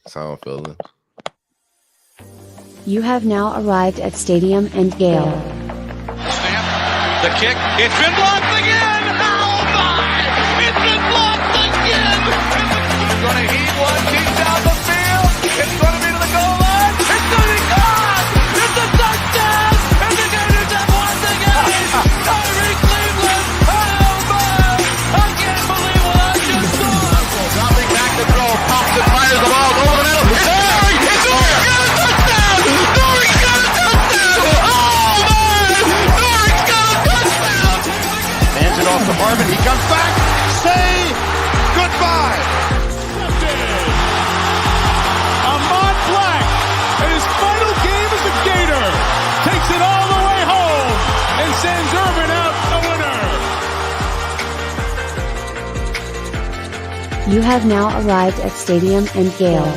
That's how I'm feeling. You have now arrived at Stadium and Gale. Snap, the kick, it's been blocked again! Oh my! It's been blocked again! It's going to heave one, deep down the field. It's going to be to the goal line. It's going to be gone! It's a touchdown! And the Gators have won the game! Tyree Cleveland! Oh my! I can't believe what I just saw! Dropping back to throw, pops and fires the ball over the middle. It's Nori! It's Nori! Got a touchdown! Nori got a touchdown! Oh man! Nori's got a touchdown! Hands it off to Marvin. He comes back. Say goodbye. Ahmad Black, in his final game as a Gator, takes it all the way home and sends Urban out the winner. You have now arrived at Stadium and Gale.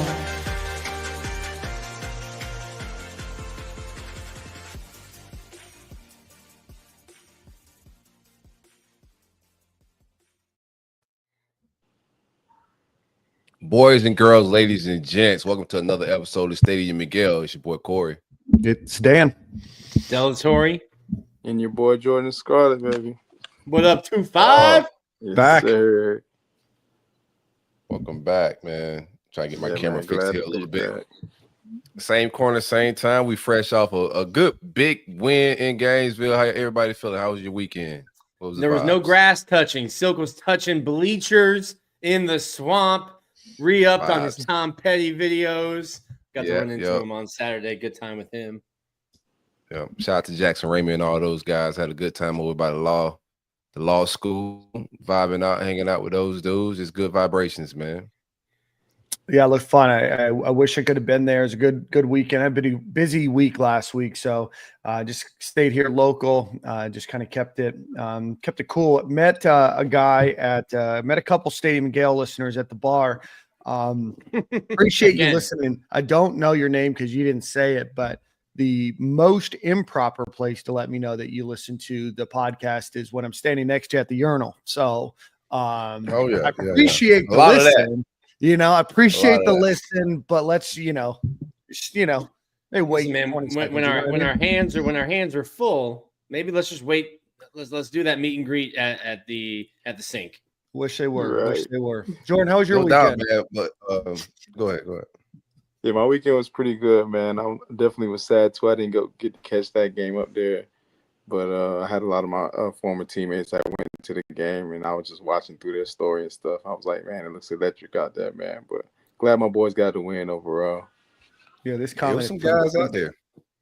Boys and girls, ladies and gents, welcome to another episode of Stadium and Gale. It's your boy Corey. It's Dan. Delatory. And your boy Jordan Scarlett, baby. What up, 2-5? Yes, Back. sir. Welcome back, man. Trying to get my camera man, fixed glad here a to little be bit. back. Same corner, same time. We fresh off a good big win in Gainesville. How everybody feeling? How was your weekend? What was the There was no vibes? grass touching. Silk was touching bleachers in the swamp. Re-upped on his Vibes. Tom Petty videos. Got to Yeah, run into yep. him on Saturday. Good time with him. Yeah. Shout out to Jackson Raymond and all those guys. Had a good time over by the law school, vibing out, hanging out with those dudes. It's good vibrations, man. Yeah, it looked fun. I wish I could have been there. It was a good weekend. I've been a busy week last week, so just stayed here local. Just kind of kept it cool. Met a guy met a couple Stadium and Gale listeners at the bar. Appreciate you Again. listening. I don't know your name because you didn't say it, but the most improper place to let me know that you listen to the podcast is when I'm standing next to you at the urinal. So I appreciate A lot of that. listen. I appreciate of the that. listen, but let's, hey, wait, Listen, man, 20 seconds, when you know what I mean? our hands are full, maybe let's just wait. Let's do that meet and greet at the sink. Wish they were. Wish Right. they were. Jordan, how was your No doubt, weekend? man. But go ahead. Yeah, my weekend was pretty good, man. I definitely was sad too. I didn't get to catch that game up there, but I had a lot of my former teammates that went to the game, and I was just watching through their story and stuff. I was like, man, it looks electric out there, man. But glad my boys got the win overall. Yeah, this There comment. was some guys out there.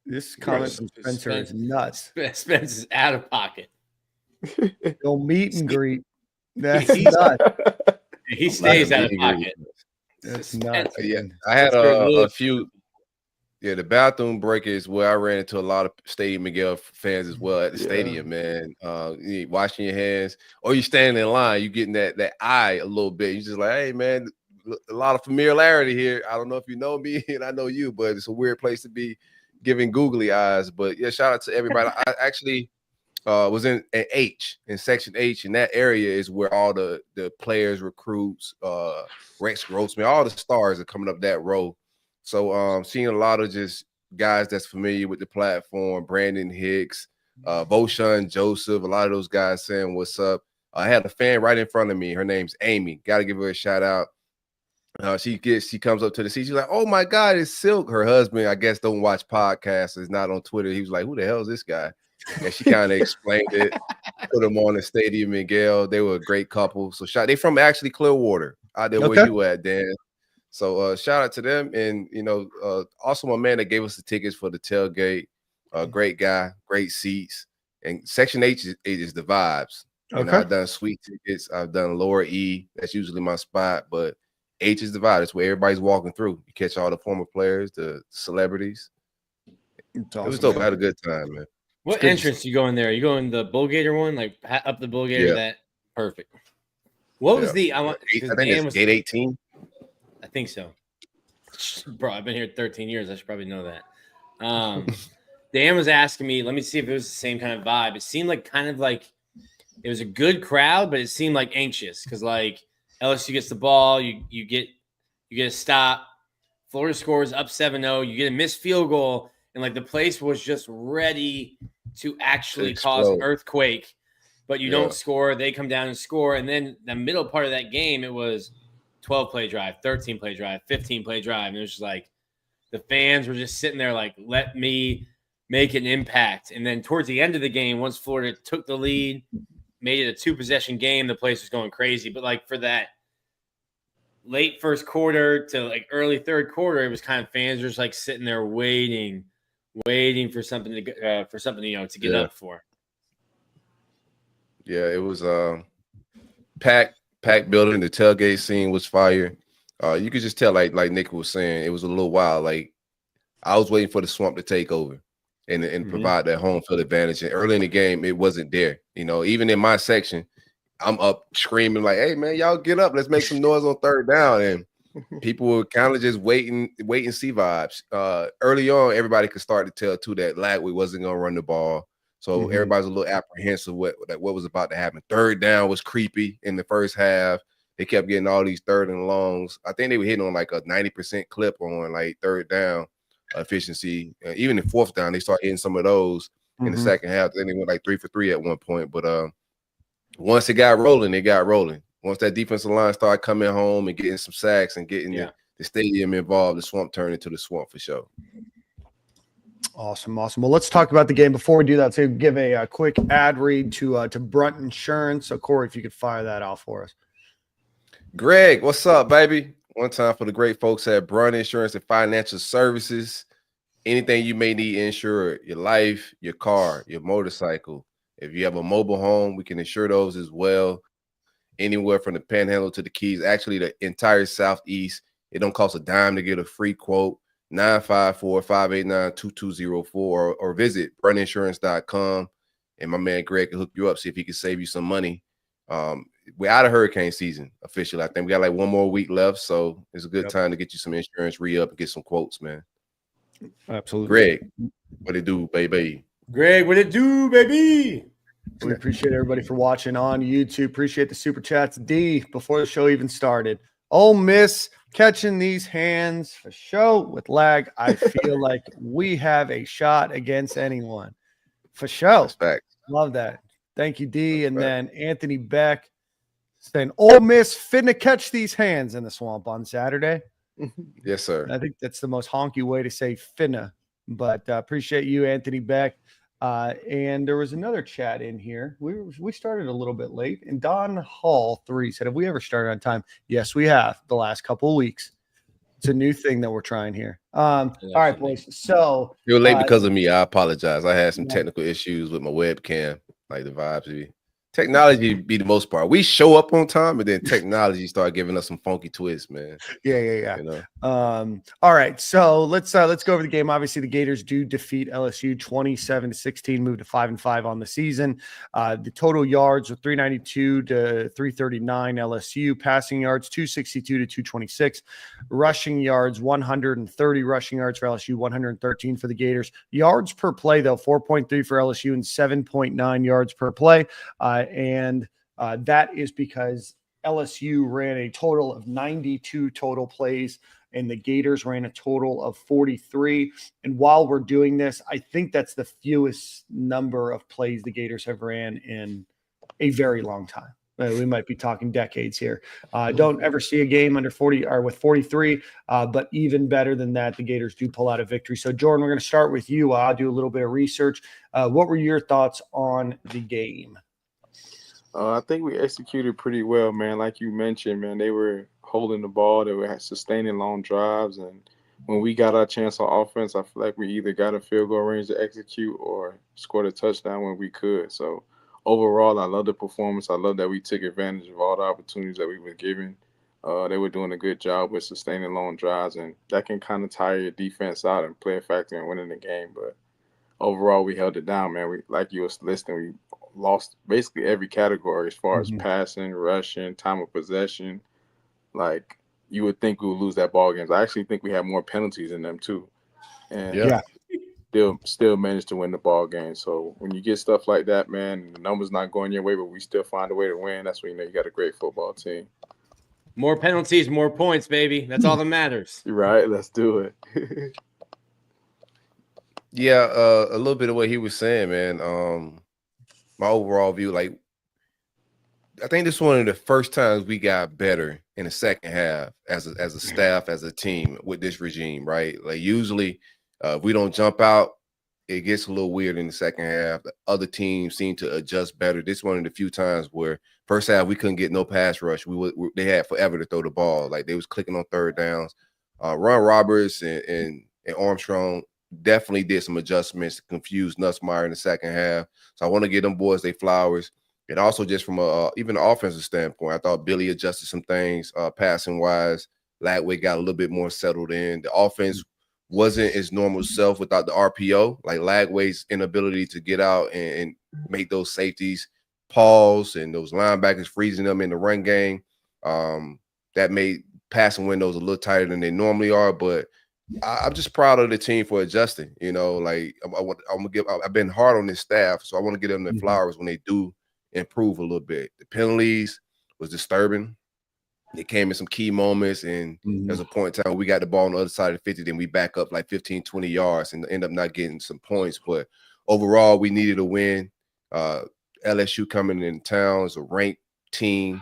This comment Right. from Spencer is nuts. Spence is out of pocket. No meet and greet. That's He's- nuts. He stays out of pocket. That's nuts. Yeah, I had That's great a move. few. Yeah, the bathroom break is where I ran into a lot of Stadium Miguel fans as well at the Yeah. stadium, man. You washing your hands, or you standing in line, you getting that eye a little bit. You just like, hey, man, a lot of familiarity here. I don't know if you know me and I know you, but it's a weird place to be giving googly eyes. But yeah, shout out to everybody. I actually was in section H, and that area is where all the players, recruits, Rex Grossman, all the stars are coming up that row. So seeing a lot of just guys that's familiar with the platform, Brandon Hicks, Voshun Joseph, a lot of those guys saying what's up. I had a fan right in front of me. Her name's Amy. Got to give her a shout out. She comes up to the seat. She's like, "Oh my God, it's Silk." Her husband, I guess, don't watch podcasts. Is not on Twitter. He was like, "Who the hell is this guy?" And she kind of explained it. Put them on the Stadium and Gale. They were a great couple. So they from actually Clearwater, out there where you at, Dan. So shout out to them, and also my man that gave us the tickets for the tailgate. Great guy, great seats, and Section H is the vibes. Okay. I've done suite tickets. I've done lower E. That's usually my spot, but H is the vibe. It's where everybody's walking through. You catch all the former players, the celebrities. It's It was awesome, dope. I had a good time, man. What entrance you go in there? You go in the Bull Gator one, like up the Bull Gator? Yeah. That perfect. What was the? I think it's gate 18. I think so. Bro, I've been here 13 years. I should probably know that. Dan was asking me, let me see if it was the same kind of vibe. It seemed like it was a good crowd, but it seemed like anxious because like LSU gets the ball, you get a stop, Florida scores up 7-0. You get a missed field goal, and like the place was just ready to actually cause an earthquake. But you don't score. They come down and score. And then the middle part of that game, it was 12-play drive, 13-play drive, 15-play drive. And it was just like the fans were just sitting there like, let me make an impact. And then towards the end of the game, once Florida took the lead, made it a 2-possession game, the place was going crazy. But like for that late first quarter to like early third quarter, it was kind of fans just like sitting there waiting for something to to get up for. Yeah, it was packed building. The tailgate scene was fire. You could just tell, like Nick was saying, it was a little wild. Like I was waiting for the swamp to take over and provide that home field advantage. And early in the game, it wasn't there. You know, even in my section, I'm up screaming like, "Hey man, y'all get up! Let's make some noise on third down!" And people were kind of just wait and see vibes. Early on, everybody could start to tell too that Lagway wasn't gonna run the ball. So everybody's a little apprehensive what was about to happen. Third down was creepy in the first half. They kept getting all these third and longs. I think they were hitting on like a 90% clip on like third down efficiency. Even in fourth down, they started hitting some of those in the second half. Then they went like 3 for 3 at one point. But once it got rolling, it got rolling. Once that defensive line started coming home and getting some sacks and getting the stadium involved, the swamp turned into the swamp for sure. Awesome. Well, let's talk about the game. Before we do that, so give a quick ad read to Brunt Insurance. So, Corey, if you could fire that off for us. Greg, what's up, baby? One time for the great folks at Brunt Insurance and Financial Services. Anything you may need insured, your life, your car, your motorcycle. If you have a mobile home, we can insure those as well. Anywhere from the Panhandle to the Keys, actually the entire Southeast. It don't cost a dime to get a free quote. 954-589-2204 or visit bruntinsurance.com, and my man Greg can hook you up, see if he can save you some money. We're out of hurricane season officially. I think we got like one more week left, so it's a good time to get you some insurance re-up and get some quotes, man. Absolutely. Greg, what it do, baby? Greg, what it do, baby? We appreciate everybody for watching on YouTube. Appreciate the super chats. D, before the show even started, Ole Miss catching these hands for show with lag. I feel like we have a shot against anyone for show. Love that. Thank you, D. And then Anthony Beck saying Ole Miss finna catch these hands in the swamp on Saturday. Yes, sir. I think that's the most honky way to say finna, but appreciate you, Anthony Beck. And there was another chat in here. We started a little bit late, and Don Hall 3 said, "Have we ever started on time?" Yes, we have. The last couple of weeks. It's a new thing that we're trying here. All right, boys. So you're late because of me. I apologize. I had some technical issues with my webcam, like the vibes. Technology be the most part. We show up on time, and then technology start giving us some funky twists, man. Yeah. You know? All right. So let's go over the game. Obviously, the Gators do defeat LSU 27-16, move to 5-5 on the season. The total yards were 392 to 339 LSU. Passing yards 262 to 226. Rushing yards 130 rushing yards for LSU, 113 for the Gators. Yards per play though 4.3 for LSU and 7.9 yards per play. And that is because LSU ran a total of 92 total plays and the Gators ran a total of 43. And while we're doing this, I think that's the fewest number of plays the Gators have ran in a very long time. We might be talking decades here. Don't ever see a game under 40 or with 43, but even better than that, the Gators do pull out a victory. So, Jordan, we're going to start with you. I'll do a little bit of research. What were your thoughts on the game? I think we executed pretty well, man. Like you mentioned, man, they were holding the ball. They were sustaining long drives. And when we got our chance on offense, I feel like we either got a field goal range to execute or scored a touchdown when we could. So, overall, I love the performance. I love that we took advantage of all the opportunities that we were given. They were doing a good job with sustaining long drives, and that can kind of tire your defense out and play a factor in winning the game. But overall, we held it down, man. We, like you was listening, we lost basically every category as far as passing, rushing, time of possession. Like, you would think we would lose that ball game. I actually think we had more penalties in them too. And still managed to win the ball game. So when you get stuff like that, man, the numbers not going your way, but we still find a way to win, that's when you know you got a great football team. More penalties, more points, baby. That's all that matters. Right, let's do it. Yeah, a little bit of what he was saying, man. My overall view, like, I think this is one of the first times we got better in the second half as a staff, as a team with this regime, right? Like usually, if we don't jump out, it gets a little weird in the second half. The other teams seem to adjust better. This is one of the few times where first half we couldn't get no pass rush. They had forever to throw the ball. Like they was clicking on third downs. Ron Roberts and Armstrong definitely did some adjustments to confuse Nussmeier in the second half. So I want to give them boys their flowers. And also just from even an offensive standpoint, I thought Billy adjusted some things passing wise. Lagway got a little bit more settled in. The offense wasn't its normal self without the RPO. Like Lagway's inability to get out and make those safeties pause and those linebackers freezing them in the run game. That made passing windows a little tighter than they normally are. But I'm just proud of the team for adjusting. You know, like I've been hard on this staff, so I want to give them the flowers when they do improve a little bit. The penalties was disturbing. It came in some key moments, and there's a point in time we got the ball on the other side of the 50, then we back up like 15, 20 yards and end up not getting some points. But overall, we needed a win. LSU coming in town is a ranked team.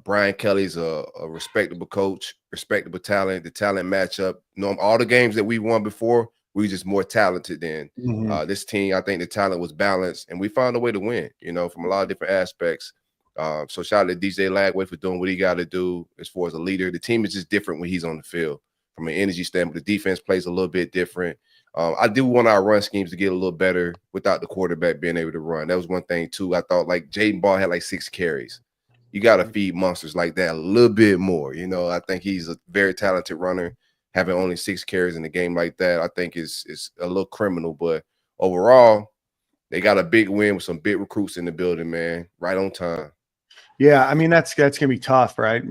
Brian Kelly's a respectable coach, respectable talent. The talent matchup. All the games that we won before, we were just more talented than this team. I think the talent was balanced, and we found a way to win, you know, from a lot of different aspects. So shout out to DJ Lagway for doing what he got to do as far as a leader. The team is just different when he's on the field from an energy standpoint. The defense plays a little bit different. I do want our run schemes to get a little better without the quarterback being able to run. That was one thing, too. I thought, like, Jaden Ball had like 6 carries. You got to feed monsters like that a little bit more. You know, I think he's a very talented runner. Having only 6 carries in a game like that, I think is a little criminal. But overall, they got a big win with some big recruits in the building, man. Right on time. Yeah, I mean that's gonna be tough, right?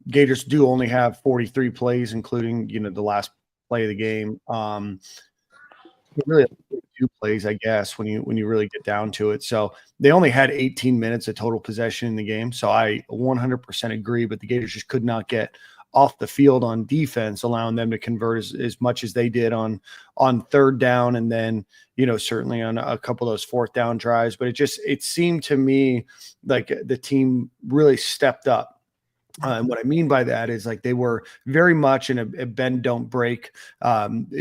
Gators do only have 43 plays, including the last play of the game. Really 2 plays, I guess, when you really get down to it. So they only had 18 minutes of total possession in the game. So I 100% agree, but the Gators just could not get off the field on defense, allowing them to convert as much as they did on third down, and then certainly on a couple of those fourth down drives. But it seemed to me like the team really stepped up. And what I mean by that is like they were very much in a bend don't break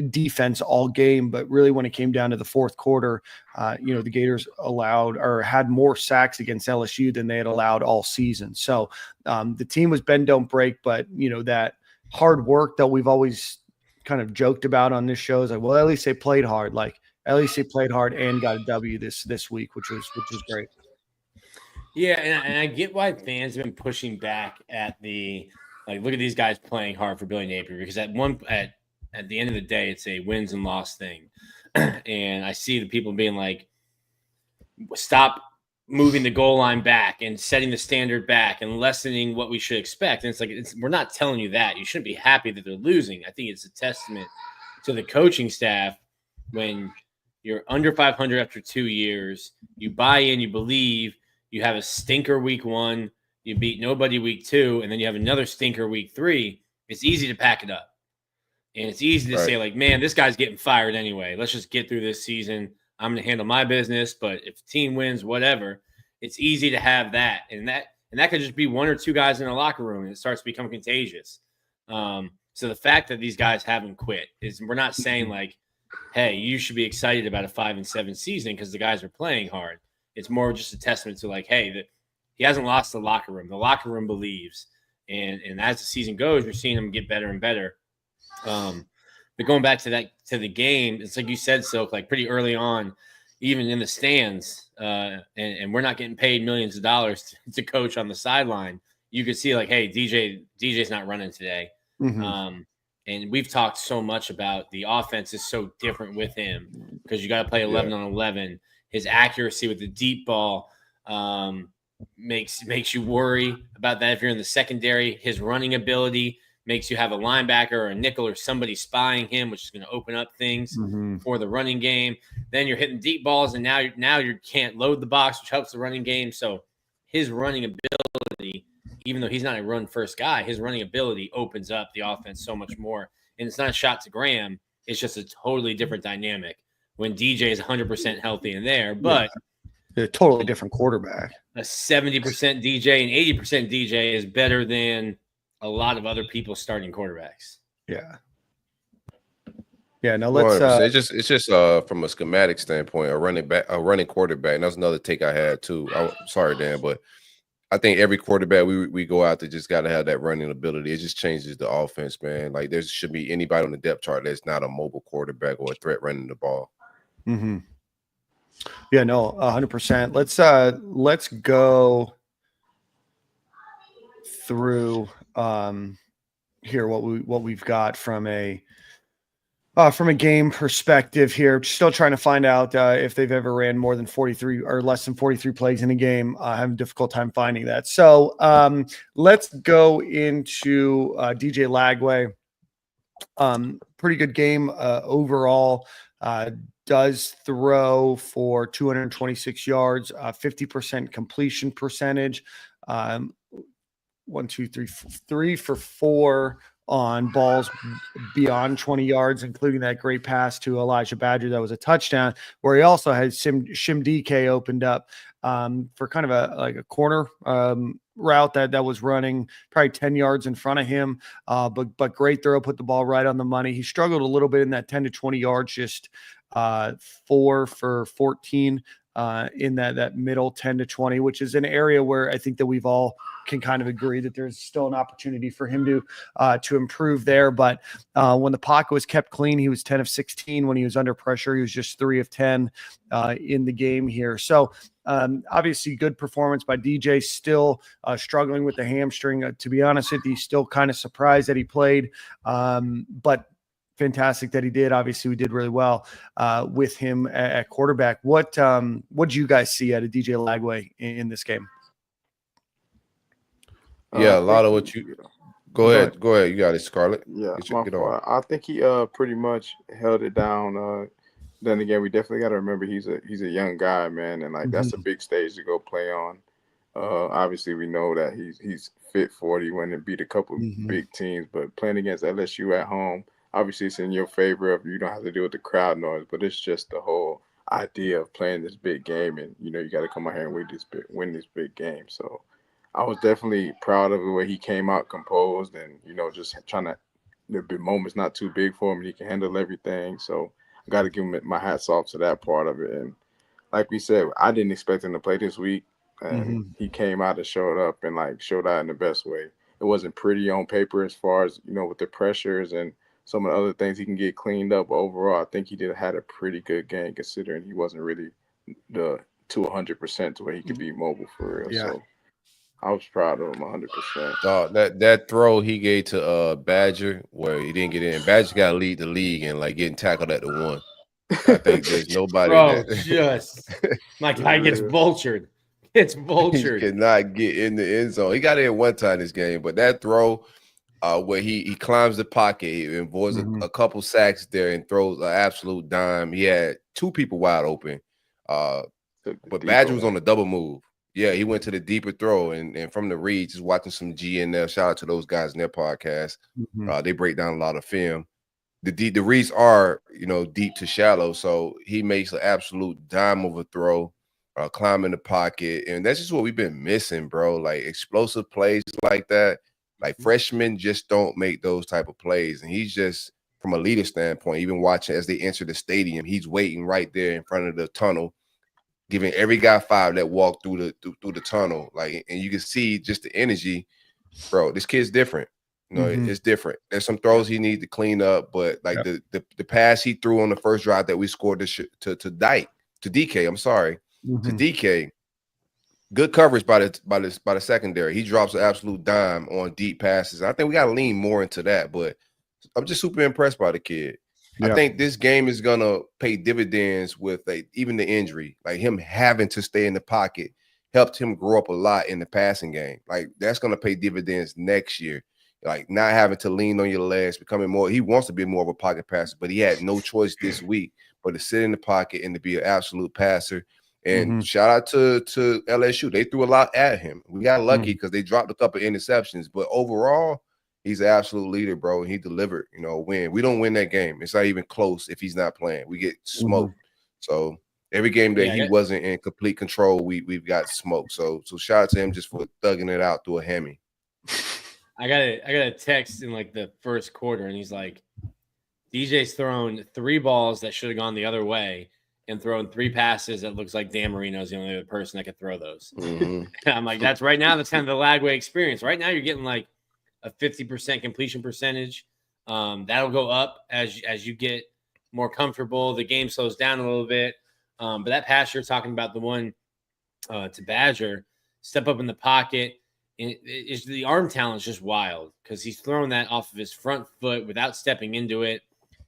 defense all game, but really when it came down to the fourth quarter, the Gators allowed or had more sacks against LSU than they had allowed all season. So the team was bend don't break, but that hard work that we've always kind of joked about on this show is like, well, at least they played hard. Like at least they played hard and got a W this week, which was great. Yeah, and I get why fans have been pushing back at look at these guys playing hard for Billy Napier, because at the end of the day, it's a wins and loss thing. And I see the people being like, stop moving the goal line back and setting the standard back and lessening what we should expect. And it's like, we're not telling you that. You shouldn't be happy that they're losing. I think it's a testament to the coaching staff when you're under 500 after 2 years, you buy in, you believe. You have a stinker week 1, you beat nobody week 2, and then you have another stinker week 3. It's easy to pack it up. And it's easy to say, like, man, this guy's getting fired anyway. Let's just get through this season. I'm going to handle my business. But if the team wins, whatever, it's easy to have that. And that could just be 1 or 2 guys in a locker room, and it starts to become contagious. So the fact that these guys haven't quit is, we're not saying like, hey, you should be excited about a 5-7 season because the guys are playing hard. It's more just a testament to like, hey, that he hasn't lost the locker room. The locker room believes. And as the season goes, you're seeing them get better and better. But going back to the game, it's like you said, Silk, like pretty early on, even in the stands, and we're not getting paid millions of dollars to coach on the sideline. You could see like, hey, DJ's not running today. And we've talked so much about the offense is so different with him because you got to play 11 on 11. His accuracy with the deep ball makes you worry about that if you're in the secondary. His running ability makes you have a linebacker or a nickel or somebody spying him, which is going to open up things for the running game. Then you're hitting deep balls, and now you can't load the box, which helps the running game. So his running ability even though he's not a run first guy, his running ability opens up the offense so much more. And it's not a shot to Graham. It's just a totally different dynamic when DJ is 100% healthy in there. But a totally different quarterback. A 70% DJ and 80% DJ is better than a lot of other people starting quarterbacks. Yeah. Yeah, no, let's it's just from a schematic standpoint, a running quarterback. And that's another take I had too. I'm sorry, Dan, but I think every quarterback we go out to just got to have that running ability. It just changes the offense, man. Like there should be anybody on the depth chart that's not a mobile quarterback or a threat running the ball. Mm-hmm. Yeah, no, 100%. Let's go through here what we've got from a game perspective here. Still trying to find out if they've ever ran more than 43 or less than 43 plays in a game. I have a difficult time finding that. So let's go into DJ Lagway. Pretty good game overall. Does throw for 226 yards, 50% completion percentage. 3 for 4 on balls beyond 20 yards, including that great pass to Elijah Badger. That was a touchdown, where he also had Shim DK opened up for kind of a corner route that was running probably 10 yards in front of him. But great throw, put the ball right on the money. He struggled a little bit in that 10 to 20 yards, just 4 for 14 in that middle 10 to 20, which is an area where I think that we've all can kind of agree that there's still an opportunity for him to improve there. But when the pocket was kept clean, he was 10 of 16. When he was under pressure, he was just 3 of 10 in the game here. So obviously good performance by DJ, still struggling with the hamstring. To be honest with you, still kind of surprised that he played, but fantastic that he did. Obviously we did really well with him at quarterback. What did you guys see out of DJ Lagway in this game? Yeah, a lot of what you go ahead. You got it, Scarlett. Yeah, I think he pretty much held it down. Then again, we definitely got to remember he's a young guy, man, and like that's a big stage to go play on. Obviously, we know that he's fit for it. He went and beat a couple big teams, but playing against LSU at home, obviously it's in your favor. You don't have to deal with the crowd noise, but it's just the whole idea of playing this big game, and you got to come out here and win this big game. So I was definitely proud of the way he came out composed and, just trying to – the moment's not too big for him. He can handle everything. So I got to give him my hats off to that part of it. And like we said, I didn't expect him to play this week. And he came out and showed up and, showed out in the best way. It wasn't pretty on paper as far as, with the pressures and some of the other things he can get cleaned up. But overall, I think he had a pretty good game considering he wasn't really to 100% to where he could be mobile for real. Yeah. So I was proud of him 100%. That throw he gave to Badger where he didn't get in. Badger got to lead the league and getting tackled at the 1. I think there's nobody. My guy gets vultured. It's vultured. He cannot get in the end zone. He got in one time this game, but that throw where he climbs the pocket, he avoids a couple sacks there and throws an absolute dime. He had 2 people wide open, but Badger was on the double move. Yeah, he went to the deeper throw, and from the read, just watching some GNL. Shout out to those guys in their podcast. They break down a lot of film. The reads are, deep to shallow, so he makes an absolute dime of a throw, climbing the pocket, and that's just what we've been missing, bro. Explosive plays like that. Freshmen just don't make those type of plays, and he's just, from a leader standpoint, even watching as they enter the stadium, he's waiting right there in front of the tunnel, giving every guy 5 that walk through the tunnel, and you can see just the energy, bro. This kid's different. It's different. There's some throws he needs to clean up, but the pass he threw on the first drive that we scored to DK. I'm sorry, to DK. Good coverage by the secondary. He drops an absolute dime on deep passes. I think we got to lean more into that, but I'm just super impressed by the kid. Yeah. I think this game is going to pay dividends with even the injury. Him having to stay in the pocket helped him grow up a lot in the passing game. That's going to pay dividends next year. Not having to lean on your legs, becoming more – he wants to be more of a pocket passer, but he had no choice this week but to sit in the pocket and to be an absolute passer And shout out to LSU. They threw a lot at him. We got lucky because they dropped a couple of interceptions. But overall, he's an absolute leader, bro. And he delivered, win. We don't win that game. It's not even close if he's not playing. We get smoked. So every game that he wasn't in complete control, we've got smoked. So shout out to him just for thugging it out through a hammy. I got a text in like the first quarter, and he's like, DJ's thrown 3 balls that should have gone the other way and thrown 3 passes that looks like Dan Marino's the only other person that could throw those. And I'm like, that's kind of the Lagway experience. Right now you're getting like a 50% completion percentage. That'll go up as you get more comfortable. The game slows down a little bit. But that pass you're talking about, the one to Badger, step up in the pocket, the arm talent is just wild because he's throwing that off of his front foot without stepping into it.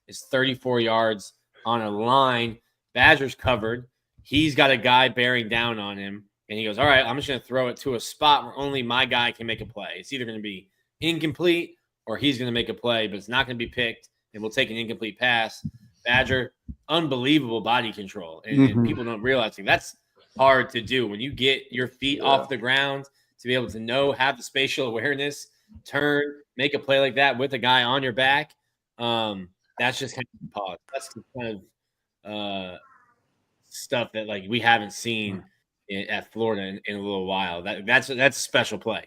It's 34 yards on a line. Badger's covered. He's got a guy bearing down on him, and he goes, all right, I'm just going to throw it to a spot where only my guy can make a play. It's either going to be incomplete or he's going to make a play, but it's not going to be picked, and we'll take an incomplete pass. Badger, unbelievable body control, and people don't realize that's hard to do when you get your feet off the ground to be able to have the spatial awareness, turn, make a play like that with a guy on your back. That's just kind of pause. That's the kind of stuff that like we haven't seen at Florida in a little while. That's a special play.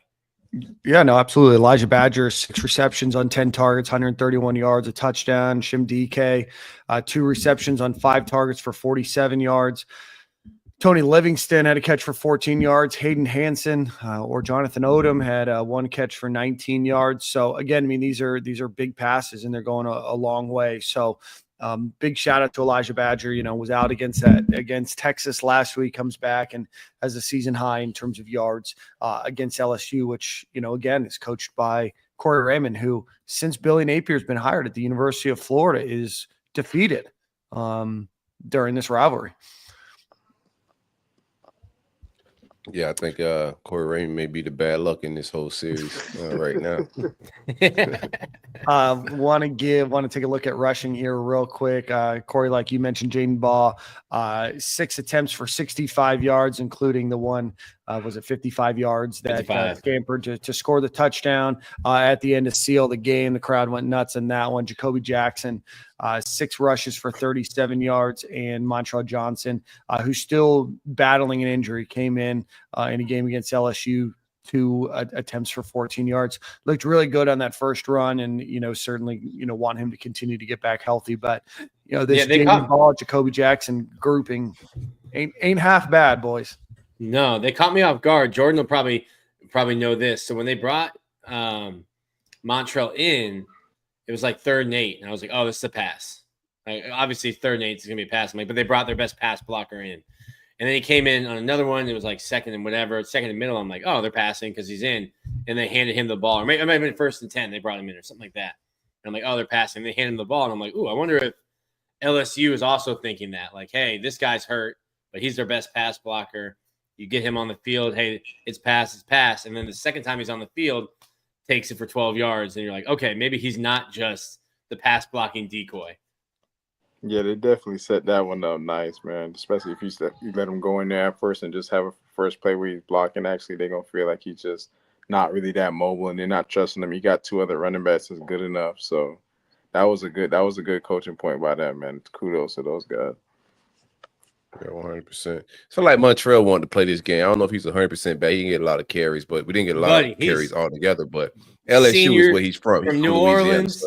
Yeah, no, absolutely. Elijah Badger, 6 receptions on 10 targets, 131 yards, a touchdown. Shim DK, 2 receptions on 5 targets for 47 yards. Tony Livingston had a catch for 14 yards. Hayden Hansen or Jonathan Odom had 1 catch for 19 yards. So again, I mean, these are big passes and they're going a long way. So big shout out to Elijah Badger, was out against Texas last week, comes back and has a season high in terms of yards against LSU, which, again, is coached by Corey Raymond, who since Billy Napier's been hired at the University of Florida is defeated during this rivalry. Yeah, I think Corey Raymond may be the bad luck in this whole series right now. Want to take a look at rushing here real quick. Corey, like you mentioned, Jaden Baugh, 6 attempts for 65 yards, including the one, was it 55 yards that scampered to score the touchdown at the end to seal the game. The crowd went nuts in that one. Jacoby Jackson, 6 rushes for 37 yards, and Montrell Johnson, who's still battling an injury, came in a game against LSU, 2 attempts for 14 yards. Looked really good on that first run, and certainly want him to continue to get back healthy. But this Jaden Baugh, Jacoby Jackson grouping ain't half bad, boys. No, they caught me off guard. Jordan will probably know this. So when they brought Montrell in, it was like 3rd and 8, and I was like, "Oh, this is a pass." Obviously, 3rd and 8 is going to be a pass. But they brought their best pass blocker in, and then he came in on another one. It was like 2nd and whatever, 2nd and middle. I'm like, "Oh, they're passing because he's in," and they handed him the ball. Or it might have been 1st and 10. They brought him in or something like that. And I'm like, "Oh, they're passing." They handed him the ball, and I'm like, "Ooh, I wonder if LSU is also thinking that. Like, hey, this guy's hurt, but he's their best pass blocker. You get him on the field. Hey, it's pass. And then the second time he's on the field, takes it for 12 yards. And you're like, okay, maybe he's not just the pass blocking decoy. Yeah, they definitely set that one up nice, man. Especially if you let him go in there at first and just have a first play where he's blocking. Actually, they're going to feel like he's just not really that mobile and they're not trusting him. You got 2 other running backs that's good enough. So that was a good coaching point by that, man. Kudos to those guys. Yeah, 100%. So like Montreal wanted to play this game. I don't know if he's 100% back. He can get a lot of carries, but we didn't get a lot of carries altogether. But LSU is where he's from. From New Orleans.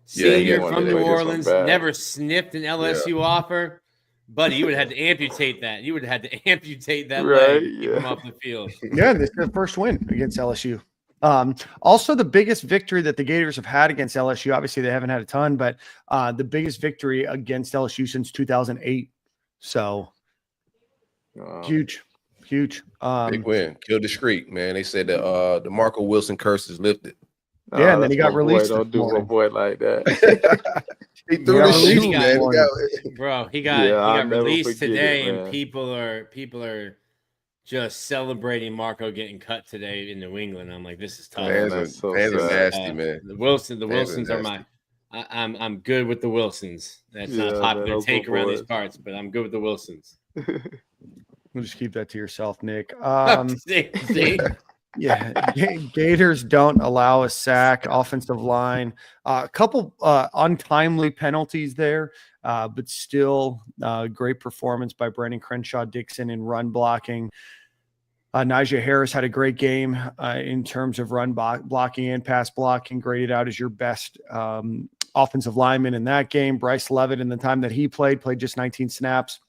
Senior from New Orleans. Never sniffed an LSU offer. Buddy, you would have had to amputate that. You would have had to amputate that leg to keep him off the field. Yeah, this is the first win against LSU. Also, the biggest victory that the Gators have had against LSU, obviously they haven't had a ton, but the biggest victory against LSU since 2008. So huge. Big win. Killed the streak, man. They said that the Marco Wilson curse is lifted. Yeah, and then he got released. Don't do a boy like that. He threw the shoe, man. He got released today, and people are just celebrating Marco getting cut today in New England. I'm like, this is tough. Fans are nasty, man. The Wilsons are my. I'm good with the Wilsons. That's not a popular take around these parts, but I'm good with the Wilsons. We'll just keep that to yourself, Nick. See? Yeah, Gators don't allow a sack. Offensive line, a couple untimely penalties there, but still great performance by Brendan Crenshaw Dixon in run blocking. Najee Harris had a great game in terms of run blocking and pass blocking, graded out as your best offensive lineman in that game. Bryce Levitt, in the time that he played just 19 snaps.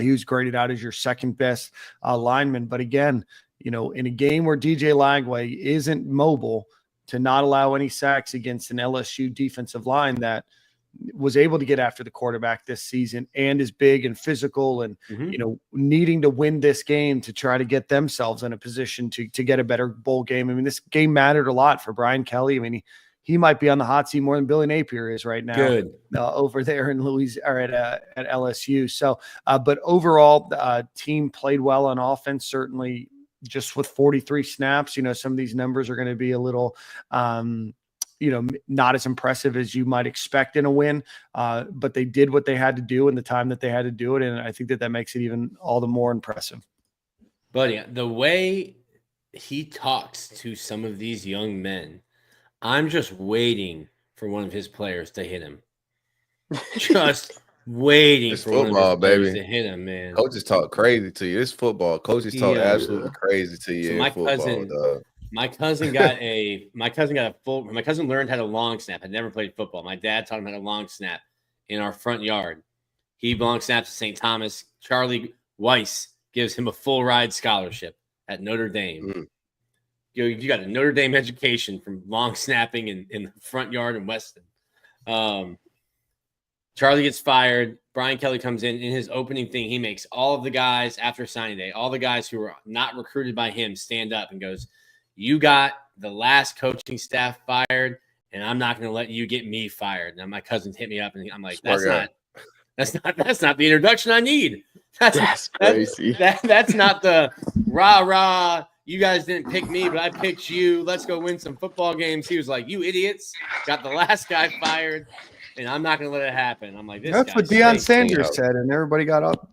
He was graded out as your second best lineman. But again, in a game where DJ Lagway isn't mobile, to not allow any sacks against an LSU defensive line that was able to get after the quarterback this season and is big and physical and, needing to win this game to try to get themselves in a position to get a better bowl game. I mean, this game mattered a lot for Brian Kelly. I mean, he might be on the hot seat more than Billy Napier is right now. Over there in at LSU. So, but overall, the team played well on offense, certainly just with 43 snaps. Some of these numbers are going to be a little, not as impressive as you might expect in a win, but they did what they had to do in the time that they had to do it. And I think that makes it even all the more impressive. Buddy, the way he talks to some of these young men, I'm just waiting for one of his players to hit him. Just waiting it's for football, one of his players baby. to hit him, man. Coaches talk crazy to you. It's football. Coaches talk absolutely crazy to you. So my cousin learned how to long snap. Had never played football. My dad taught him how to long snap in our front yard. He long snaps at St. Thomas. Charlie Weiss gives him a full ride scholarship at Notre Dame. You got a Notre Dame education from long snapping in the front yard in Weston. Charlie gets fired. Brian Kelly comes in his opening thing. He makes all of the guys after signing day, all the guys who were not recruited by him, stand up and goes, "You got the last coaching staff fired, and I'm not going to let you get me fired." Now my cousins hit me up, and I'm like, "That's not the introduction I need. That's crazy. That's not the rah. You guys didn't pick me, but I picked you. Let's go win some football games." He was like, "You idiots got the last guy fired, and I'm not going to let it happen." I'm like, that's what Deion Sanders said, and everybody got up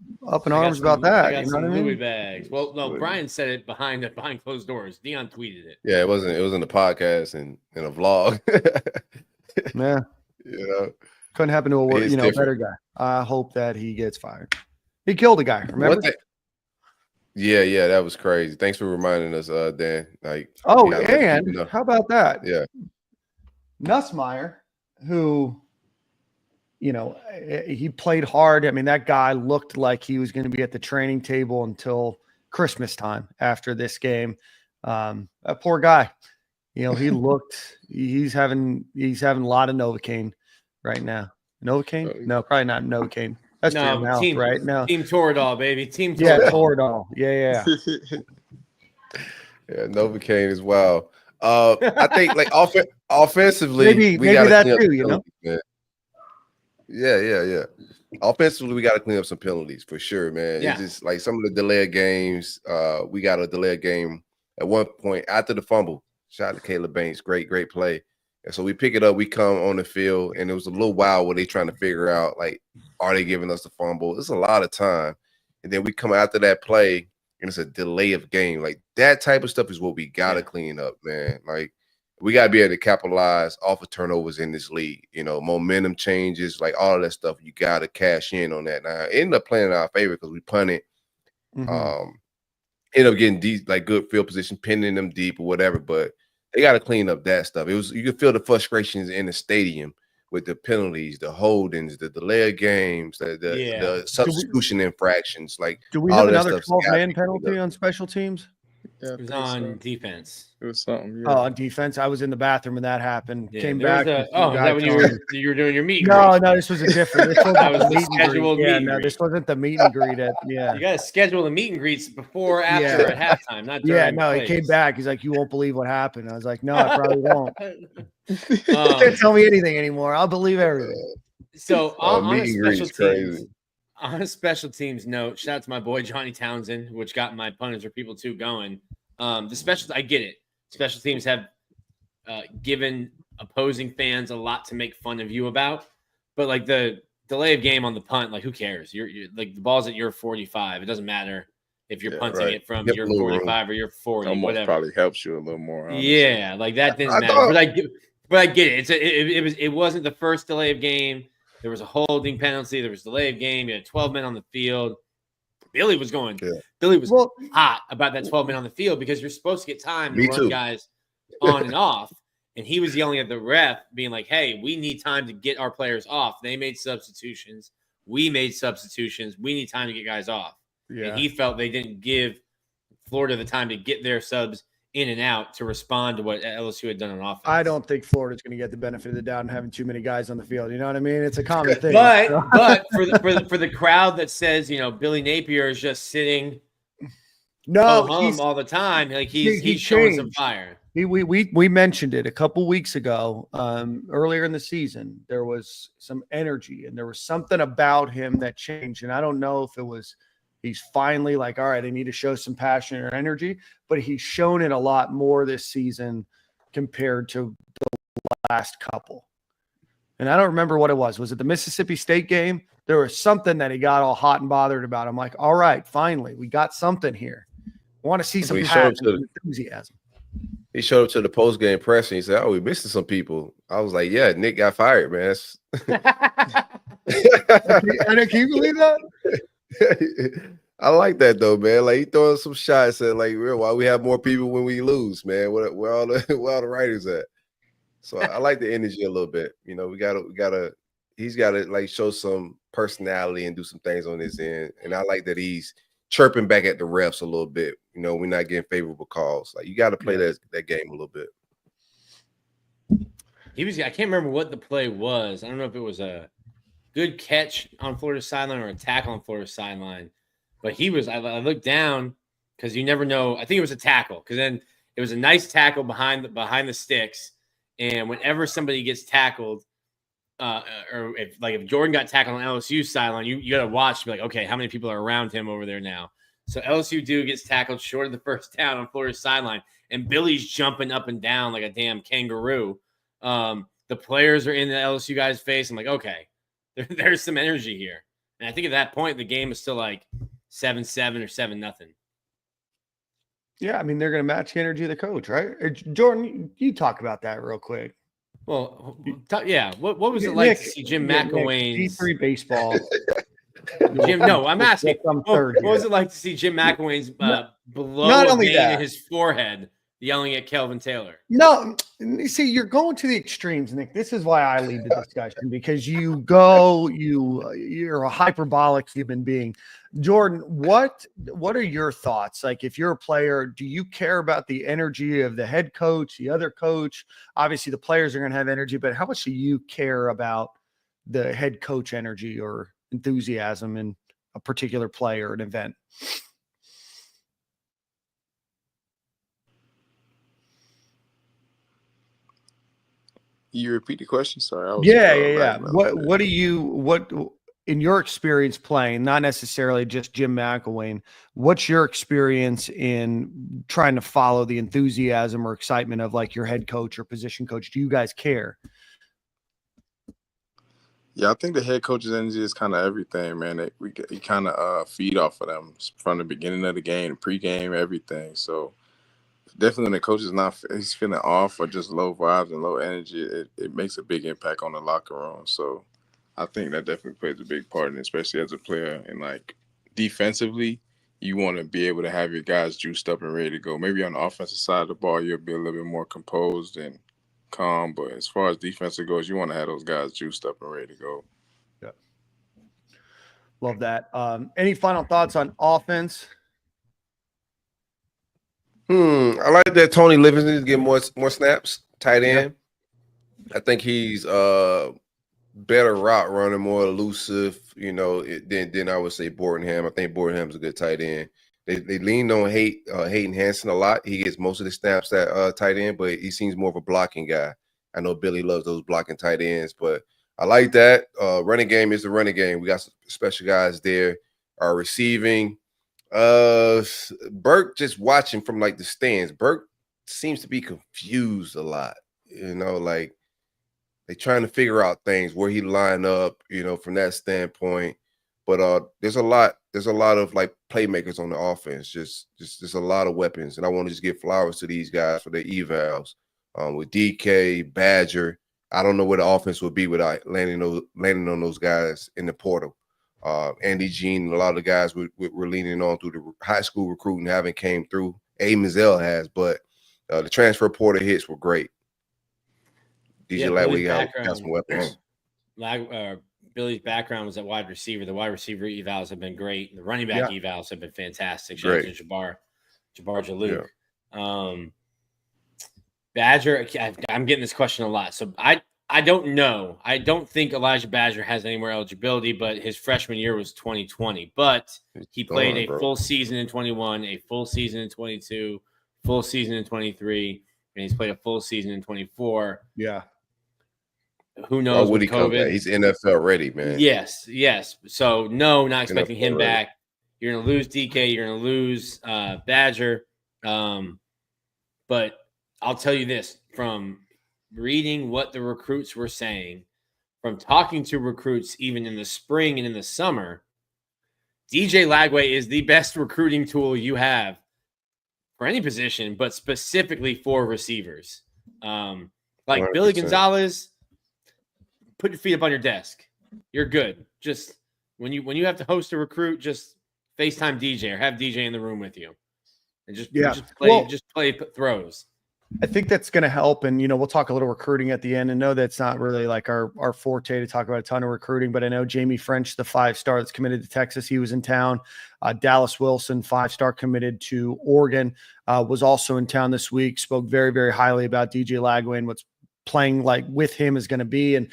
in arms about that. You know what I mean? Louis bags. Well, no, Brian said it behind closed doors. Deion tweeted it. Yeah, it was in the podcast and in a vlog. Yeah, couldn't happen to a better guy. I hope that he gets fired. He killed a guy. Remember? Yeah, that was crazy. Thanks for reminding us, Dan. And how about that? Yeah, Nussmeier, who, he played hard. I mean, that guy looked like he was going to be at the training table until Christmas time after this game. That poor guy, he looked. He's having a lot of Novocaine right now. Novocaine? No, probably not Novocaine. That's team, right? No, Team Toradol, baby. Team Toradol. Yeah, Toradol. Yeah. Yeah, Novocaine as well. I think like offensively, maybe that too. Man. Yeah. Offensively, we got to clean up some penalties for sure, man. Yeah. It's just like some of the delayed games. We got a delayed game at one point after the fumble. Shout out to Caleb Banks, great play. And so we pick it up, we come on the field, and it was a little while where they trying to figure out, like, are they giving us the fumble? It's a lot of time. And then we come after that play, and it's a delay of game. Like, that type of stuff is what we got to clean up, man. Like, we got to be able to capitalize off of turnovers in this league. Momentum changes, like all of that stuff. You got to cash in on that. Now, it ended up playing in our favor because we punted. Ended up getting deep, like good field position, pinning them deep or whatever, but they got to clean up that stuff. You could feel the frustrations in the stadium with the penalties, the holdings, the delayed games, the substitution infractions. Like, do we have another 12-man penalty on special teams? Yeah, it was on defense. It was something. Oh, on defense. I was in the bathroom when that happened. Yeah, Came back. Is that when you were doing your meet? No, this was a different. This wasn't that was the scheduled meet and greet. This wasn't the meet and greet. You got to schedule the meet and greets before, after, at halftime, not during. He came back. He's like, "You won't believe what happened." I was like, "No, I probably won't." You can't tell me anything anymore. I'll believe everything. So on a special teams note, shout out to my boy Johnny Townsend, which got my punters or people too going. I get it. Special teams have given opposing fans a lot to make fun of you about, but like the delay of game on the punt, like who cares? You're like the ball's at your 45. It doesn't matter. if you're Yeah, punting right. it from Yep, your little room. 45 or your 40, Almost whatever. probably helps you a little more. Honestly. Yeah, like that didn't I matter. thought- But I get it. It wasn't the first delay of game. There was a holding penalty. There was delay of game. You had 12 men on the field. Billy was going. Yeah. Billy was hot about that 12 men on the field because you're supposed to get time to Me run too. guys on and off. And he was yelling at the ref, being like, "Hey, we need time to get our players off. They made substitutions. We made substitutions. We need time to get guys off." Yeah. And he felt they didn't give Florida the time to get their subs in and out to respond to what LSU had done on offense. I don't think Florida's going to get the benefit of the doubt and having too many guys on the field. You know what I mean? It's a common thing. But for the crowd that says, Billy Napier is just sitting all the time, like he's showing some fire. We mentioned it a couple weeks ago, earlier in the season. There was some energy and there was something about him that changed. And I don't know if it was he's finally like, all right, I need to show some passion or energy, but he's shown it a lot more this season compared to the last couple. And I don't remember what it was. Was it the Mississippi State game? There was something that he got all hot and bothered about. I'm like, all right, finally, we got something here. I want to see some passion and enthusiasm. He showed up to the post-game press and he said, "Oh, we're missing some people." I was like, "Yeah, Nick got fired, man." Can you believe that? I like that though, man. Like he throwing some shots at like, why we have more people when we lose, man? Where all the writers at? So I like the energy a little bit. He's got to like show some personality and do some things on his end. And I like that he's chirping back at the refs a little bit. We're not getting favorable calls. Like you got to play that game a little bit. I can't remember what the play was. I don't know if it was a good catch on Florida's sideline or a tackle on Florida's sideline. But I looked down because you never know. I think it was a tackle because then it was a nice tackle behind the sticks. And whenever somebody gets tackled, or if Jordan got tackled on LSU's sideline, you got to watch to be like, okay, how many people are around him over there now? So LSU dude gets tackled short of the first down on Florida's sideline, and Billy's jumping up and down like a damn kangaroo. The players are in the LSU guy's face. I'm like, okay, there's some energy here. And I think at that point, the game is still like 7-7 or 7-0. Yeah, I mean, they're going to match the energy of the coach, right? Jordan, you talk about that real quick. Well, yeah. What was it like to see Jim McElwain's D3 baseball? Jim, no, I'm asking. What was it like to see Jim McElwain's below vein in his forehead yelling at Kelvin Taylor? No, you see, you're going to the extremes, Nick. This is why I lead the discussion because you're a hyperbolic human being. Jordan, what are your thoughts? Like, if you're a player, do you care about the energy of the head coach, the other coach? Obviously, the players are going to have energy, but how much do you care about the head coach energy or enthusiasm in a particular play or an event? You repeat the question? Sorry. Yeah. What do you in your experience playing, not necessarily just Jim McElwain, what's your experience in trying to follow the enthusiasm or excitement of like your head coach or position coach? Do you guys care? Yeah, I think the head coach's energy is kind of everything, man. We kind of feed off of them from the beginning of the game, pregame, everything. So definitely when the coach is he's feeling off or just low vibes and low energy, it makes a big impact on the locker room. So I think that definitely plays a big part in it, especially as a player. And like defensively, you want to be able to have your guys juiced up and ready to go. Maybe on the offensive side of the ball, you'll be a little bit more composed and calm. But as far as defensive goes, you want to have those guys juiced up and ready to go. Yeah. Love that. Any final thoughts on offense? I like that Tony Livingston is getting more snaps, tight end. Yeah. I think he's better route runner, more elusive, than I would say Bordenham. I think Bordenham's a good tight end. They leaned on Hayden Hansen a lot. He gets most of the snaps at tight end, but he seems more of a blocking guy. I know Billy loves those blocking tight ends, but I like that. Running game is the running game. We got some special guys there. Our receiving. Burke, just watching from like the stands, Burke seems to be confused a lot. Like they're trying to figure out things where he line up, from that standpoint. But there's a lot there's a lot of like playmakers on the offense. Just a lot of weapons, and I want to just give flowers to these guys for their evals. With DK, Badger, I don't know where the offense would be without landing on those guys in the portal. Andy Jean, a lot of the guys we're leaning on through the high school recruiting haven't came through. A. Mizell has, but the transfer portal hits were great. DJ Lagway got some weapons. Billy's background was at wide receiver. The wide receiver evals have been great. The running back evals have been fantastic. Shout out to Jabbar Jaluk. Yeah. Badger, I'm getting this question a lot. So I don't know. I don't think Elijah Badger has any more eligibility, but his freshman year was 2020. But he played a full season in 21, a full season in 22, full season in 23, and he's played a full season in 24. Yeah. Who knows? Would he come back? He's NFL ready, man. Yes. So no, not expecting him back. You're going to lose DK. You're going to lose Badger. But I'll tell you this, from reading what the recruits were saying, from talking to recruits even in the spring and in the summer, DJ Lagway is the best recruiting tool you have for any position, but specifically for receivers. Like 100%. Billy Gonzalez, put your feet up on your desk. You're good. Just when you have to host a recruit, just FaceTime DJ or have DJ in the room with you. And just play throws. I think that's going to help. And, we'll talk a little recruiting at the end. And no, that's not really like our forte to talk about a ton of recruiting. But I know Jamie French, the 5-star that's committed to Texas, he was in town. Dallas Wilson, 5-star committed to Oregon, was also in town this week. Spoke very, very highly about DJ Lagway and what's playing like with him is going to be. And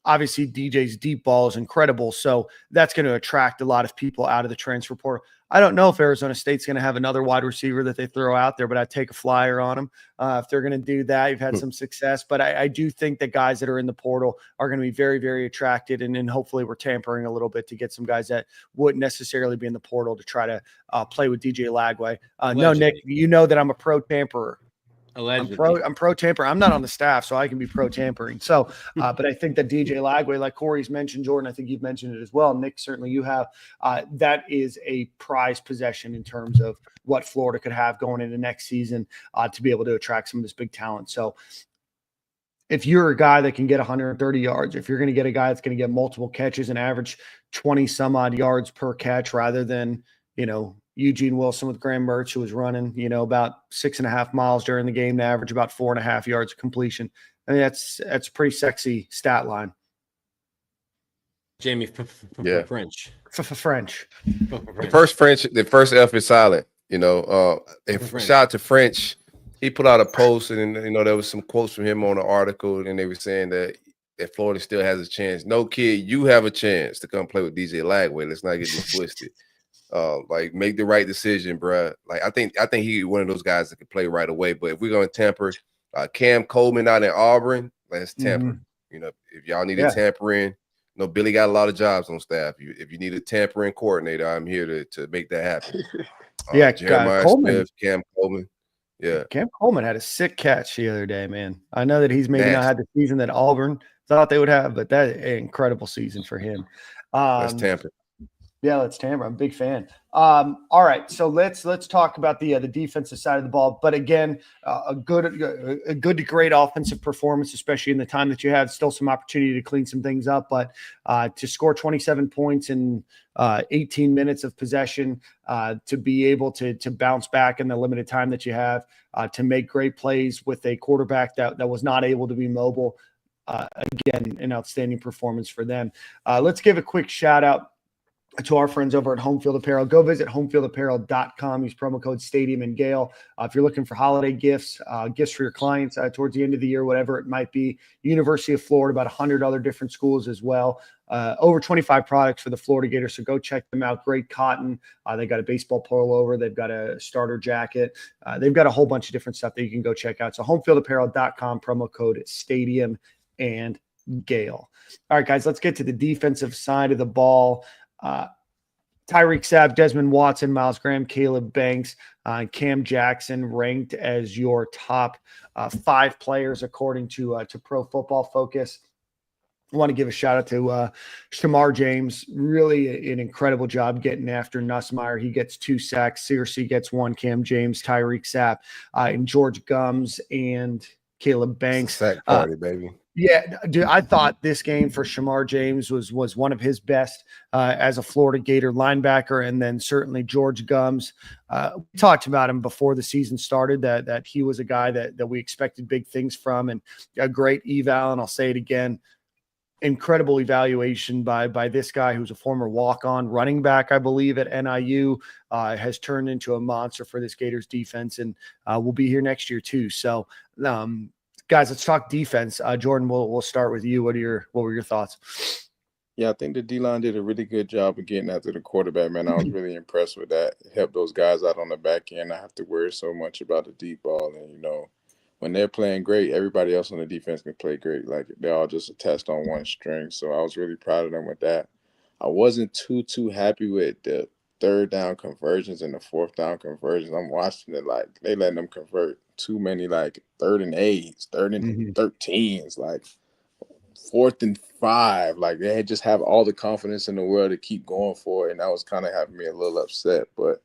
obviously DJ's deep ball is incredible. So that's going to attract a lot of people out of the transfer portal. I don't know if Arizona State's going to have another wide receiver that they throw out there, but I'd take a flyer on them. If they're going to do that, you've had some success. But I do think that guys that are in the portal are going to be very, very attracted. And then hopefully we're tampering a little bit to get some guys that wouldn't necessarily be in the portal to try to play with DJ Lagway. No, Nick, you know that I'm a pro tamperer. Allegedly. I'm pro tamper. I'm not on the staff, so I can be pro tampering. So, but I think that DJ Lagway, like Corey's mentioned, Jordan, I think you've mentioned it as well. Nick, certainly you have. That is a prized possession in terms of what Florida could have going into next season to be able to attract some of this big talent. So, if you're a guy that can get 130 yards, if you're going to get a guy that's going to get multiple catches and average 20 some odd yards per catch, rather than Eugene Wilson with Graham Mertz, who was running, about 6.5 miles during the game to average about 4.5 yards of completion. I mean, that's a pretty sexy stat line. Jamie, French. French. The first F is silent. Shout out to French. He put out a post, and there was some quotes from him on the article, and they were saying that Florida still has a chance. No, kid, you have a chance to come play with DJ Lagway. Let's not get this twisted. Make the right decision, bro. Like I think he's one of those guys that can play right away. But if we're gonna tamper, Cam Coleman out in Auburn, let's tamper. If y'all need to tamper in, Billy got a lot of jobs on staff. If you need a tampering coordinator, I'm here to make that happen. Jeremiah Smith, Cam Coleman. Yeah, Cam Coleman had a sick catch the other day, man. I know that he's maybe not had the season that Auburn thought they would have, but that an incredible season for him. Let's tamper. Yeah, let's tamper. I'm a big fan. All right, so let's talk about the defensive side of the ball. But again, a good to great offensive performance, especially in the time that you had. Still some opportunity to clean some things up, but to score 27 points in 18 minutes of possession, to be able to bounce back in the limited time that you have, to make great plays with a quarterback that was not able to be mobile. Again, an outstanding performance for them. Let's give a quick shout out to our friends over at Home Field Apparel. Go visit homefieldapparel.com. Use promo code Stadium and Gale. If you're looking for holiday gifts, gifts for your clients towards the end of the year, whatever it might be. University of Florida, about 100 other different schools as well. Over 25 products for the Florida Gators, so go check them out. Great cotton. They got a baseball pullover. They've got a starter jacket. They've got a whole bunch of different stuff that you can go check out. So homefieldapparel.com, promo code Stadium and Gale. All right, guys, let's get to the defensive side of the ball. Tyreek Sapp, Desmond Watson, Miles Graham, Caleb Banks, Cam Jackson ranked as your top 5 players according to Pro Football Focus. I want to give a shout out to Shamar James. Really an incredible job getting after Nussmeier. He gets 2 sacks. Searcy gets 1. Cam James, Tyreek Sapp, and George Gums and Caleb Banks. Sack party, baby. Yeah, dude, I thought this game for Shamar James was one of his best as a Florida Gator linebacker, and then certainly George Gums. We talked about him before the season started, that he was a guy that we expected big things from, and a great eval. And I'll say it again, incredible evaluation by this guy who's a former walk-on running back, I believe, at NIU, has turned into a monster for this Gators defense, and will be here next year too. So, guys, let's talk defense. Jordan, we'll start with you. What were your thoughts? Yeah, I think the D-line did a really good job of getting after the quarterback, man. I was really impressed with that. It helped those guys out on the back end. I have to worry so much about the deep ball. And, when they're playing great, everybody else on the defense can play great. Like, they're all just attached on one string. So I was really proud of them with that. I wasn't too happy with the third down conversions and the fourth down conversions. I'm watching it, like, they letting them convert too many, like, 3rd and 8s, 3rd and 13s, like 4th and 5. Like, they just have all the confidence in the world to keep going for it, and that was kind of having me a little upset. But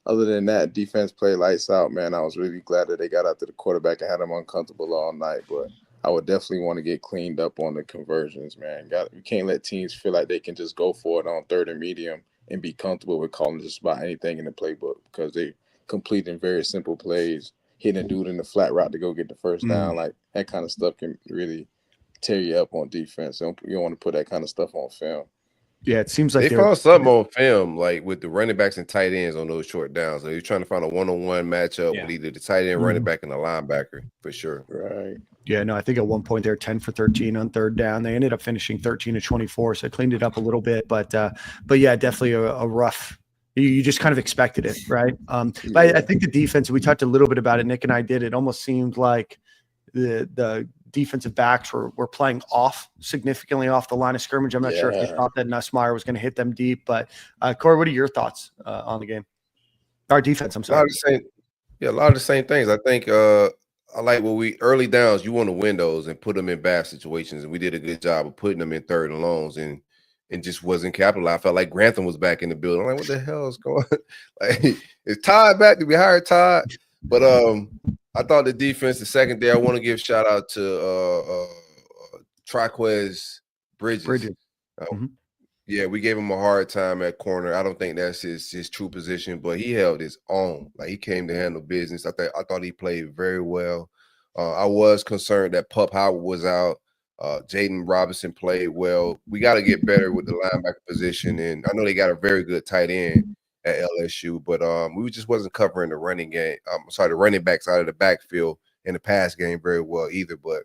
other than that, defense played lights out, man. I was really glad that they got after the quarterback and had him uncomfortable all night. But I would definitely want to get cleaned up on the conversions, man. You can't let teams feel like they can just go for it on 3rd and medium and be comfortable with calling just about anything in the playbook, because they completing very simple plays, hitting a dude in the flat route to go get the first down. Like, that kind of stuff can really tear you up on defense. You don't want to put that kind of stuff on film. Yeah, it seems like they found something on film, like with the running backs and tight ends on those short downs. So you're trying to find a one-on-one matchup with either the tight end, running back, and the linebacker for sure. Right. Yeah, no, I think at one point they're 10 for 13 on 3rd down. They ended up finishing 13 to 24, so I cleaned it up a little bit. But yeah, definitely a rough. You just kind of expected it, right? But I think the defense, we talked a little bit about it. Nick and I did. It almost seemed like the defensive backs were playing significantly off the line of scrimmage. I'm not sure if they thought that Nussmeier was going to hit them deep. But Corey, what are your thoughts on the game? Our defense, I'm sorry. A lot of the same things. I think I like early downs, you want to win those and put them in bad situations. And we did a good job of putting them in 3rd and longs and just wasn't capitalized. I felt like Grantham was back in the building. I'm like, what the hell is going on? Like, is Todd back? Did we hire Todd? But I thought the defense, the secondary, I want to give shout out to Triquez Bridges. Yeah, we gave him a hard time at corner. I don't think that's his true position, but he held his own. Like, he came to handle business. I thought he played very well. I was concerned that Pup Howard was out. Jaden Robinson played well. We got to get better with the linebacker position, and I know they got a very good tight end at LSU, but we just wasn't covering the running game. The running backs out of the backfield in the pass game very well either. But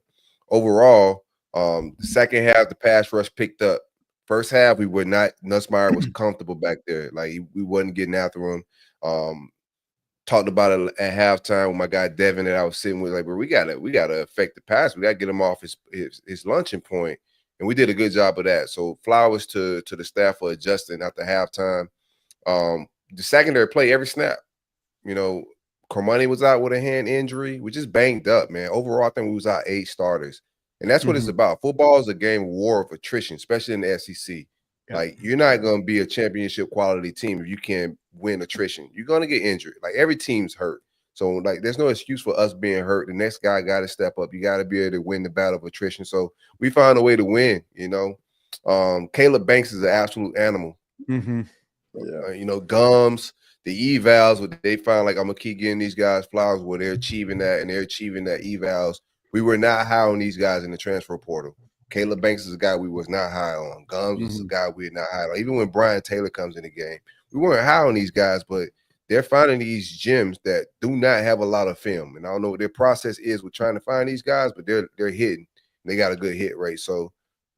overall, the second half, the pass rush picked up. First half, we were not. Nussmeier was comfortable back there. Like, we wasn't getting after him. Talked about it at halftime with my guy Devin that I was sitting with. Like, bro, we gotta affect the pass. We gotta get him off his launching point, and we did a good job of that. So flowers to the staff for adjusting after halftime. The secondary play every snap. Cormani was out with a hand injury. We just banged up, man. Overall, I think we was out 8 starters. And that's what it's about. Football is a game of war of attrition, especially in the SEC. Yeah. Like, you're not going to be a championship quality team if you can't win attrition. You're going to get injured. Like, every team's hurt. So, like, there's no excuse for us being hurt. The next guy got to step up. You got to be able to win the battle of attrition. So we found a way to win, Caleb Banks is an absolute animal. Gums, the evals, what they find, like, I'm going to keep getting these guys flowers where they're achieving that, and they're achieving that evals. We were not high on these guys in the transfer portal. Caleb Banks is a guy we was not high on. Gums was a guy we were not high on. Even when Brian Taylor comes in the game, we weren't high on these guys, but they're finding these gems that do not have a lot of film. And I don't know what their process is with trying to find these guys, but they're hitting. They got a good hit rate. So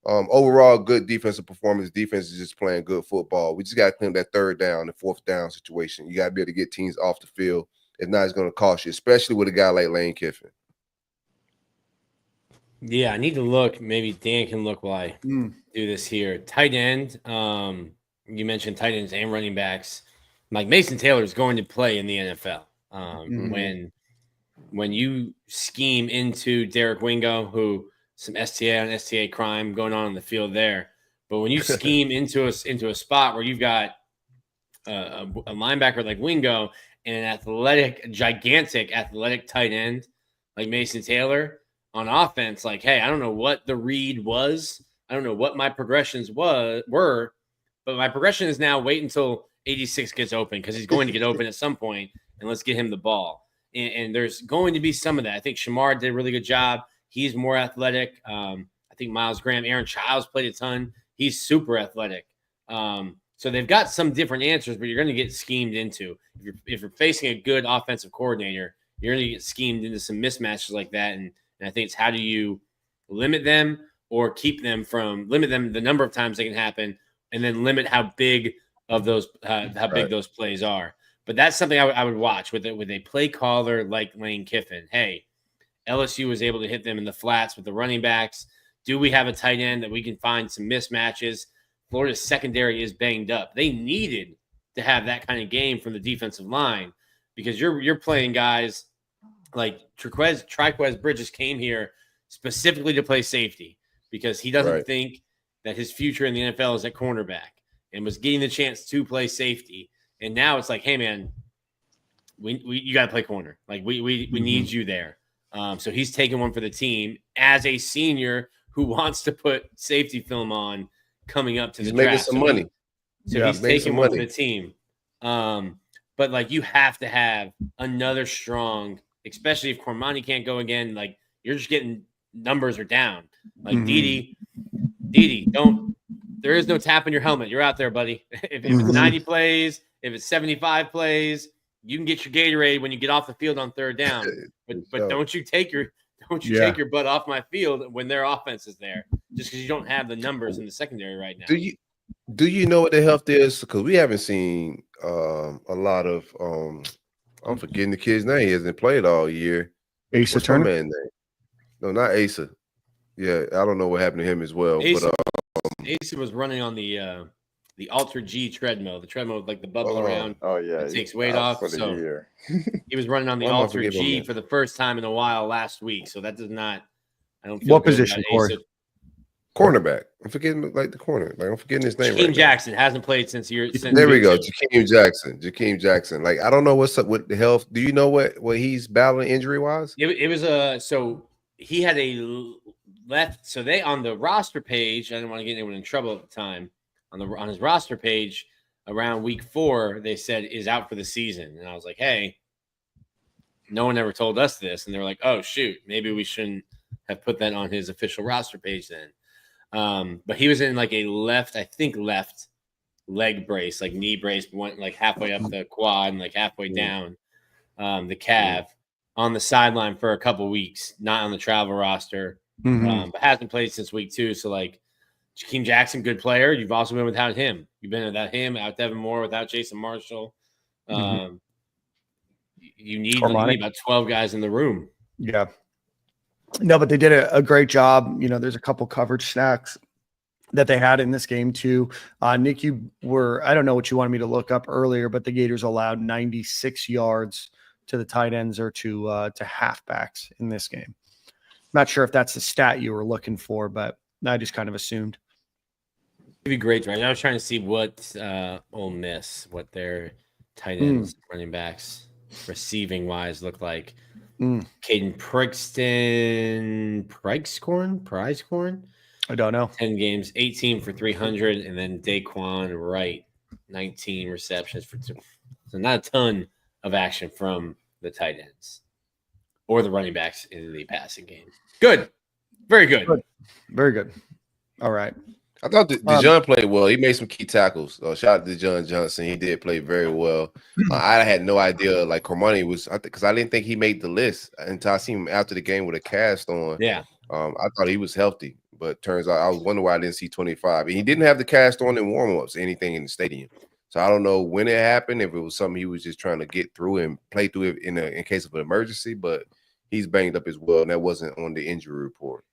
overall, good defensive performance. Defense is just playing good football. We just got to clean that 3rd down and 4th down situation. You got to be able to get teams off the field. If not, it's going to cost you, especially with a guy like Lane Kiffin. Yeah, I need to look. Maybe Dan can look while I do this here. Tight end. You mentioned tight ends and running backs. Like, Mason Taylor is going to play in the NFL. When you scheme into Derek Wingo, who some STA on STA crime going on in the field there. But when you scheme into a spot where you've got a linebacker like Wingo and an gigantic athletic tight end like Mason Taylor on offense, like, hey, I don't know what the read was. I don't know what my progressions were, but my progression is now wait until 86 gets open because he's going to get open at some point, and let's get him the ball. And there's going to be some of that. I think Shamar did a really good job. He's more athletic. I think Miles Graham, Aaron Childs played a ton. He's super athletic. So they've got some different answers, but you're going to get schemed into. If you're facing a good offensive coordinator, you're going to get schemed into some mismatches like that. And I think it's how do you limit them or limit them the number of times they can happen, and then limit how big of those big those plays are. But that's something I would watch with a play caller like Lane Kiffin. Hey, LSU was able to hit them in the flats with the running backs. Do we have a tight end that we can find some mismatches? Florida's secondary is banged up. They needed to have that kind of game from the defensive line because you're playing guys like Triquez Bridges came here specifically to play safety because he doesn't think that his future in the NFL is at cornerback and was getting the chance to play safety. And now it's like, hey man, you got to play corner. Like we need you there. So he's taking one for the team as a senior who wants to put safety film on coming up to the draft. Making some money. He's taking one for the team. But like you have to have another strong, especially if Cormani can't go again, like you're just getting numbers are down. Like Didi, there is no tap in your helmet. You're out there, buddy. If it's 90 plays, if it's 75 plays, you can get your Gatorade when you get off the field on third down. But don't you take your butt off my field when their offense is there, just because you don't have the numbers in the secondary right now. Do you know what the health is? Because we haven't seen a lot of I'm forgetting the kid's name. He hasn't played all year. Asa Turner? Man's name? No, not Asa. Yeah, I don't know what happened to him as well. Asa was running on the Ultra G treadmill, the treadmill with like the bubble around. Oh yeah, it takes weight off. So he was running on the Ultra G for the first time in a while last week. So that does not. I don't. Feel what position, Corey? Cornerback. I'm forgetting like the corner. Like I'm forgetting his name. Jakeem Jackson hasn't played since year. There we go. Jakeem Jackson. Like I don't know what's up with the health. Do you know what he's battling injury wise? It was so he had a left. So they on the roster page. I didn't want to get anyone in trouble at the time. On his roster page around week 4, they said is out for the season, and I was like, hey, no one ever told us this, and they were like, oh shoot, maybe we shouldn't have put that on his official roster page then. But he was in like a left leg brace, like knee brace, went like halfway up the quad and like halfway down the calf on the sideline for a couple weeks, not on the travel roster, but hasn't played since week 2. So like Jakeem Jackson, good player. You've also been without him. You've been without him, without Devin Moore, without Jason Marshall. You need about 12 guys in the room. Yeah. No, but they did a great job. You know, there's a couple coverage snacks that they had in this game too. Nick, I don't know what you wanted me to look up earlier, but the Gators allowed 96 yards to the tight ends or to halfbacks in this game. Not sure if that's the stat you were looking for, but I just kind of assumed. It'd be great, right? I was trying to see what Ole Miss, what their tight ends, running backs, receiving wise look like. Caden Pricecorn. I don't know. 10 games, 18 for 300, and then Daquan Wright, 19 receptions for 2. So not a ton of action from the tight ends or the running backs in the passing game. Good. Very good. Very good. All right. I thought DeJohn played well. He made some key tackles. Shout out to DeJohn Johnson. He did play very well. I had no idea like Cormani was because I didn't think he made the list until I seen him after the game with a cast on. Yeah. I thought he was healthy, but turns out I was wondering why I didn't see 25. And he didn't have the cast on in warm-ups, anything in the stadium. So I don't know when it happened, if it was something he was just trying to get through and play through it in case of an emergency, but he's banged up as well, and that wasn't on the injury report.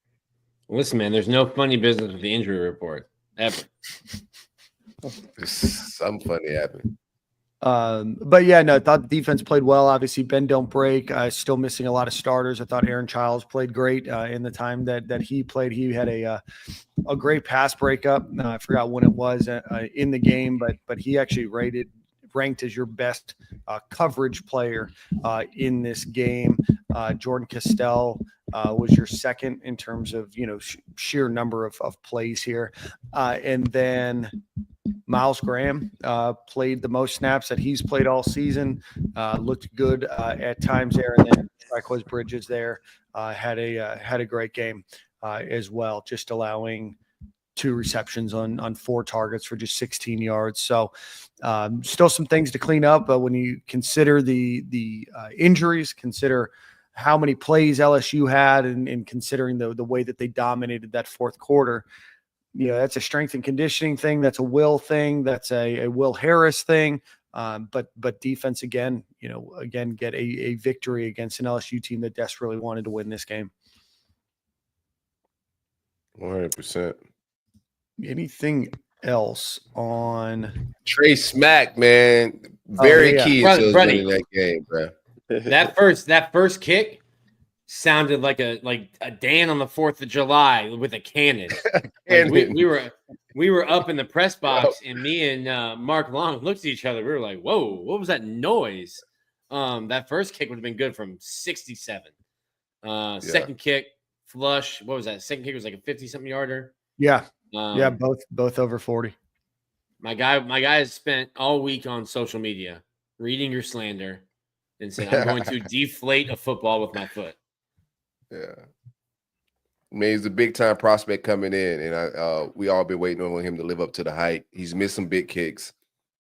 Listen, man, there's no funny business with the injury report ever. Something funny happened. But yeah, no, I thought the defense played well. Obviously, Ben don't break. Still missing a lot of starters. I thought Aaron Childs played great in the time that he played. He had a great pass breakup. I forgot when it was in the game, but he actually ranked as your best coverage player in this game. Jordan Castell was your second in terms of sheer number of plays here, and then Miles Graham played the most snaps that he's played all season. Looked good at times there, and then Traquez Bridges there had a great game as well, just allowing 2 receptions on 4 targets for just 16 yards. So still some things to clean up, but when you consider the injuries, consider how many plays LSU had, and considering the way that they dominated that fourth quarter, that's a strength and conditioning thing. That's a Will thing. That's a Will Harris thing. But defense again get a victory against an LSU team that desperately wanted to win this game. 100%. Anything else on Trey Smack, man? Very key to us winning that game, bro. that first kick sounded like a Dan on the 4th of July with a cannon. We were up in the press box, and me and Mark Long looked at each other. We were like, "Whoa, what was that noise?" That first kick would have been good from 67. Second kick, flush. What was that? Second kick was like a 50-something yarder. Yeah. Both over 40. My guy has spent all week on social media reading your slander and said, "I'm going to deflate a football with my foot." Yeah. I mean, he's a big-time prospect coming in, and we all been waiting on him to live up to the hype. He's missed some big kicks,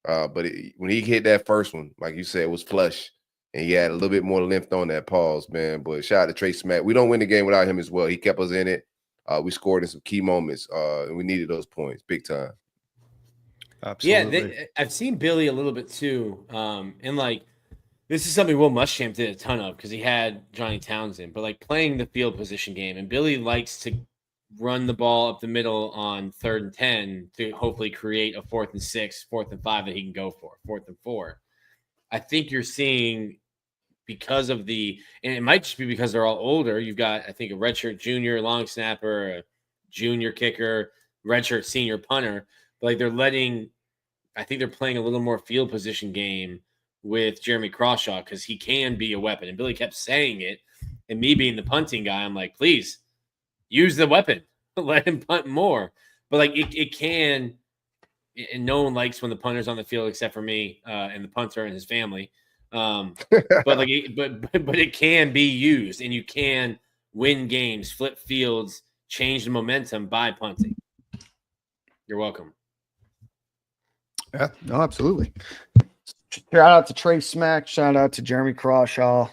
but when he hit that first one, like you said, it was flush, and he had a little bit more length on that pause, man. But shout out to Trey Smack. We don't win the game without him as well. He kept us in it. We scored in some key moments, and we needed those points big time. Absolutely. Yeah, I've seen Billy a little bit too, and this is something Will Muschamp did a ton of because he had Johnny Townsend, but playing the field position game, and Billy likes to run the ball up the middle on 3rd and 10 to hopefully create a 4th and 6, 4th and 5 that he can go for, 4th and 4. I think you're seeing, because of and it might just be because they're all older. You've got, I think, a redshirt junior long snapper, a junior kicker, redshirt senior punter, but I think they're playing a little more field position game with Jeremy Crawshaw because he can be a weapon. And Billy kept saying it. And me being the punting guy, I'm like, please use the weapon. Let him punt more. But it can, and no one likes when the punter's on the field except for me and the punter and his family. But it can be used, and you can win games, flip fields, change the momentum by punting. You're welcome. Yeah, no, absolutely. Shout out to Trey Smack. Shout out to Jeremy Crawshaw.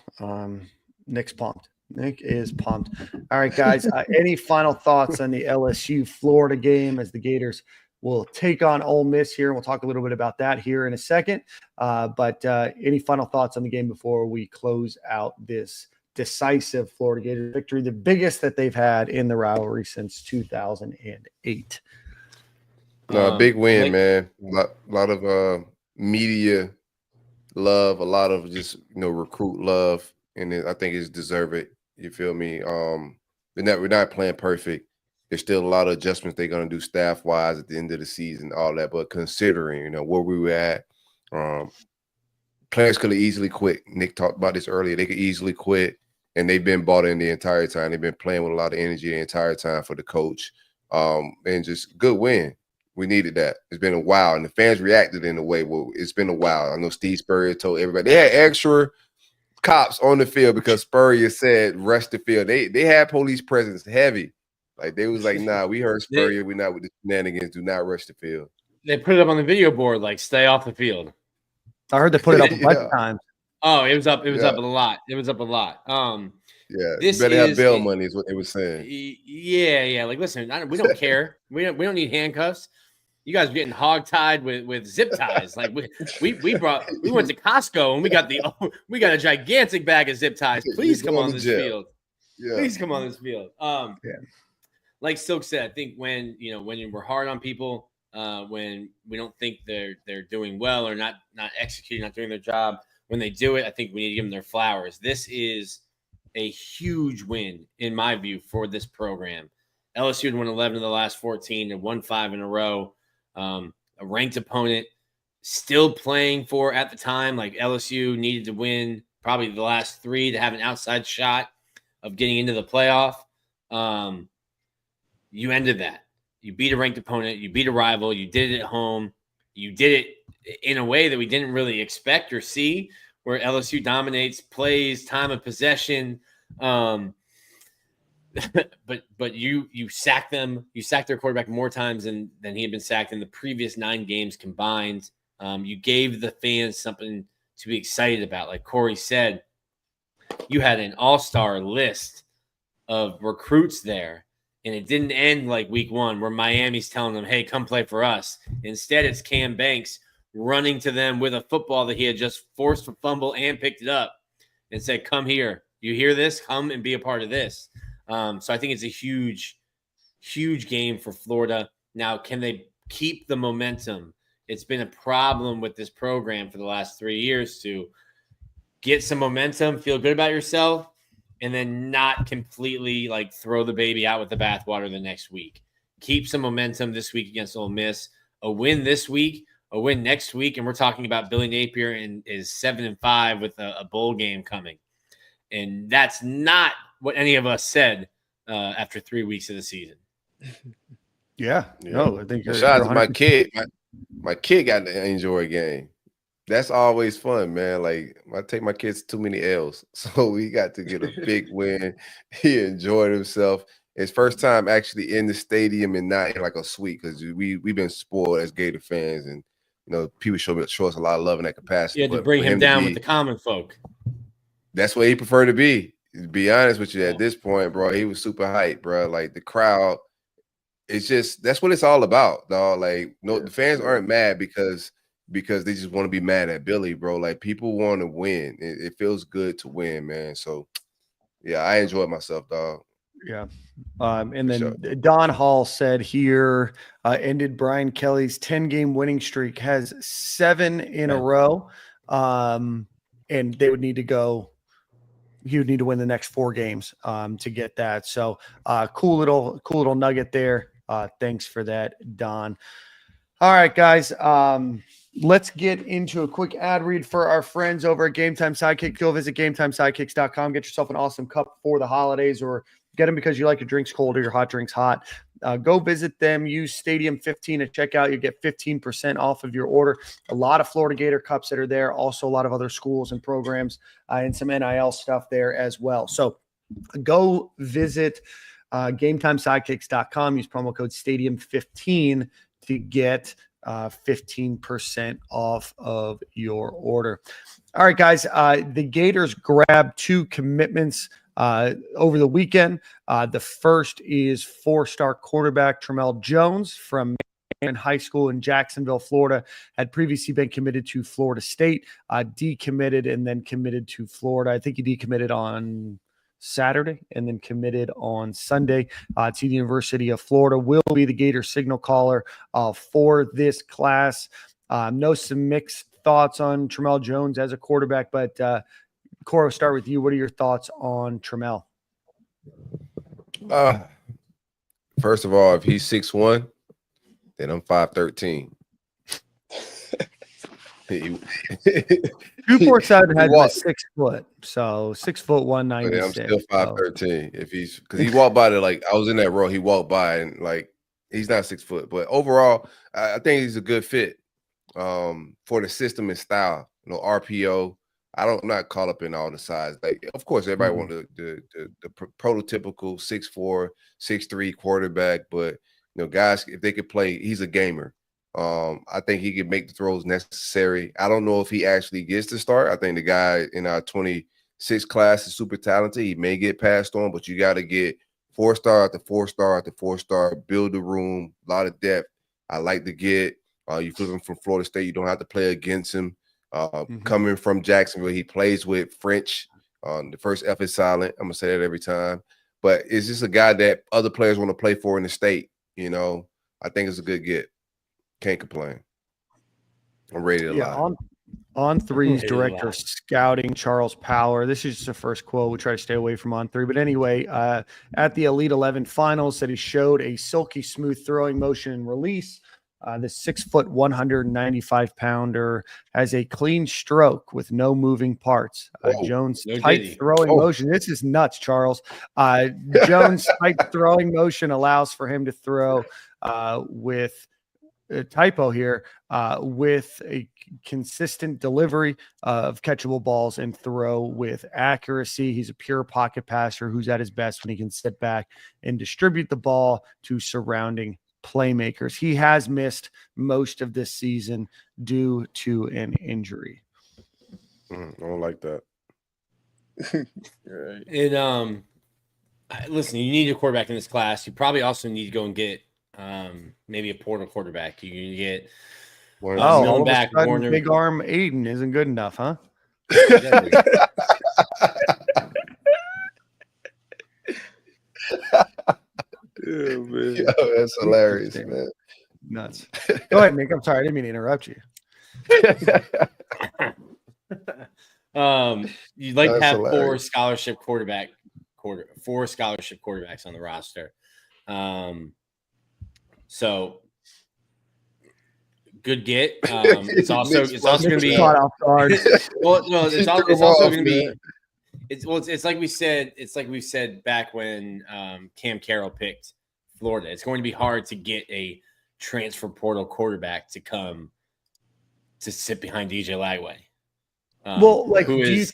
Nick's pumped. Nick is pumped. All right, guys. Any final thoughts on the LSU Florida game as the Gators will take on Ole Miss here? And we'll talk a little bit about that here in a second. But any final thoughts on the game before we close out this decisive Florida Gators victory, the biggest that they've had in the rivalry since 2008? Big win, man. A lot of media love, a lot of just recruit love, and I think it's deserved. You feel me? We're not playing perfect. There's still a lot of adjustments they're gonna do staff wise at the end of the season, all that. But considering where we were at, players could have easily quit. Nick talked about this earlier. They could easily quit, and they've been bought in the entire time. They've been playing with a lot of energy the entire time for the coach, and just good win. We needed that. It's been a while, and the fans reacted in a way. Well, it's been a while. I know Steve Spurrier told everybody they had extra cops on the field because Spurrier said rush the field. They had police presence heavy. They was like, nah, we heard Spurrier. We're not with the shenanigans. Do not rush the field. They put it up on the video board, stay off the field. I heard they put it up a bunch of times. Oh, it was up. It was up a lot. It was up a lot. Yeah, you better have bail money is what they were saying. Yeah. Listen, we don't care. We don't need handcuffs. You guys are getting hogtied with zip ties. We went to Costco and we got a gigantic bag of zip ties. Please come on this field. Yeah. Please come on this field. Like Silk said, I think when you were hard on people, when we don't think they're doing well or not executing, not doing their job. When they do it, I think we need to give them their flowers. This is a huge win, in my view, for this program. LSU had won 11 of the last 14 and won 5 in a row. A ranked opponent, still playing for, at the time, like LSU needed to win probably the last 3 to have an outside shot of getting into the playoff. You ended that. You beat a ranked opponent. You beat a rival. You did it at home. You did it in a way that we didn't really expect or see, where LSU dominates, plays, time of possession. But you sacked them. You sacked their quarterback more times than he had been sacked in the previous 9 games combined. You gave the fans something to be excited about. Like Corey said, you had an all-star list of recruits there. And it didn't end like week 1 where Miami's telling them, hey, come play for us. Instead, it's Cam Banks running to them with a football that he had just forced a fumble and picked it up and said, come here. You hear this? Come and be a part of this. So I think it's a huge, huge game for Florida. Now, can they keep the momentum? It's been a problem with this program for the last 3 years to get some momentum, feel good about yourself, and then not completely like throw the baby out with the bathwater the next week. Keep some momentum this week against Ole Miss. A win this week, a win next week, and we're talking about Billy Napier and is 7-5 with a bowl game coming. And that's not what any of us said after 3 weeks of the season. Yeah. No, I think shout out to my kid. My kid got to enjoy a game. That's always fun, man. Like, I take my kids too many L's, so we got to get a big win. He enjoyed himself. His first time actually in the stadium and not in like a suite, because we've been spoiled as Gator fans, and people show us a lot of love in that capacity. You had to bring him down with the common folk. That's what he preferred to be. To be honest with you, at this point, bro, he was super hyped, bro. Like the crowd, it's just that's what it's all about, dog. Like, the fans aren't mad because they just want to be mad at Billy, bro. Like, people want to win. It feels good to win, man. So, yeah, I enjoyed myself, dog. Yeah. And then Don Hall said here, ended Brian Kelly's 10-game winning streak, has 7 in a row. And they would need to go. He would need to win the next 4 games to get that. So cool little nugget there. Thanks for that, Don. All right, guys. Let's get into a quick ad read for our friends over at Game Time Sidekick. Go visit GameTimeSidekicks.com. Get yourself an awesome cup for the holidays, or get them because you like your drinks cold or your hot drinks hot. Go visit them. Use Stadium 15 at checkout. You get 15% off of your order. A lot of Florida Gator cups that are there. Also, a lot of other schools and programs and some NIL stuff there as well. So go visit GameTimeSidekicks.com. Use promo code Stadium15 to get 15% off of your order. All right, guys. The Gators grabbed 2 commitments over the weekend. The first is 4-star quarterback Tramell Jones from High School in Jacksonville, Florida. Had previously been committed to Florida State, decommitted, and then committed to Florida. I think he decommitted on Saturday and then committed on Sunday to the University of Florida. Will be the Gator signal caller for this class. Know some mixed thoughts on Tramell Jones as a quarterback, but Corey, we'll start with you. What are your thoughts on Tramell? First of all, if he's 6'1", then I'm 5'13". 247 had been 6 foot, so 6 foot 196. I'm still 5'13". If he's because he walked by like I was in that row, he walked by and like he's not 6 foot, but overall, I think he's a good fit for the system and style. RPO. I'm not caught up in all the size. Like, of course, everybody wants the prototypical 6'4", 6'3" quarterback, but guys, if they could play, he's a gamer. I think he can make the throws necessary. I don't know if he actually gets to start. I think the guy in our 26 class is super talented. He may get passed on, but you got to get 4-star after 4-star after 4-star, build the room, a lot of depth. I like to get you flip him from Florida State. You don't have to play against him. Coming from Jacksonville, he plays with French. The first F is silent. I'm going to say that every time. But it's just a guy that other players want to play for in the state. I think it's a good get. Can't complain. I'm ready to Yeah, lie. on three's Ready to director lie. of scouting, Charles Power. This is just the first quote. We try to stay away from on three. But anyway, at the Elite 11 finals, said he showed a silky smooth throwing motion and release. The 6', 195-pounder has a clean stroke with no moving parts. Whoa. Jones' No tight diddy. throwing Oh. motion. This is nuts, Charles. Jones' tight throwing motion allows for him to throw with a typo here, with a consistent delivery of catchable balls and throw with accuracy. He's a pure pocket passer who's at his best when he can sit back and distribute the ball to surrounding playmakers. He has missed most of this season due to an injury. I don't like that. Right. And listen, you need a quarterback in this class. You probably also need to go and get maybe a portal quarterback. You can get All Millen of a back, sudden, Warner. big arm Aiden isn't good enough, huh? Yeah, man. Yo, that's hilarious, man. Nuts. Go ahead, Nick. I'm sorry. I didn't mean to interrupt you. You'd like to That's have hilarious. four scholarship quarterbacks on the roster. So good get. It's also going to be Caught off guard. well. No, it's Threw also him off, going to be. man. It's like we said. It's like we said back when Cam Carroll picked Florida. It's going to be hard to get a transfer portal quarterback to come to sit behind DJ Lagway. Well, like, who do is-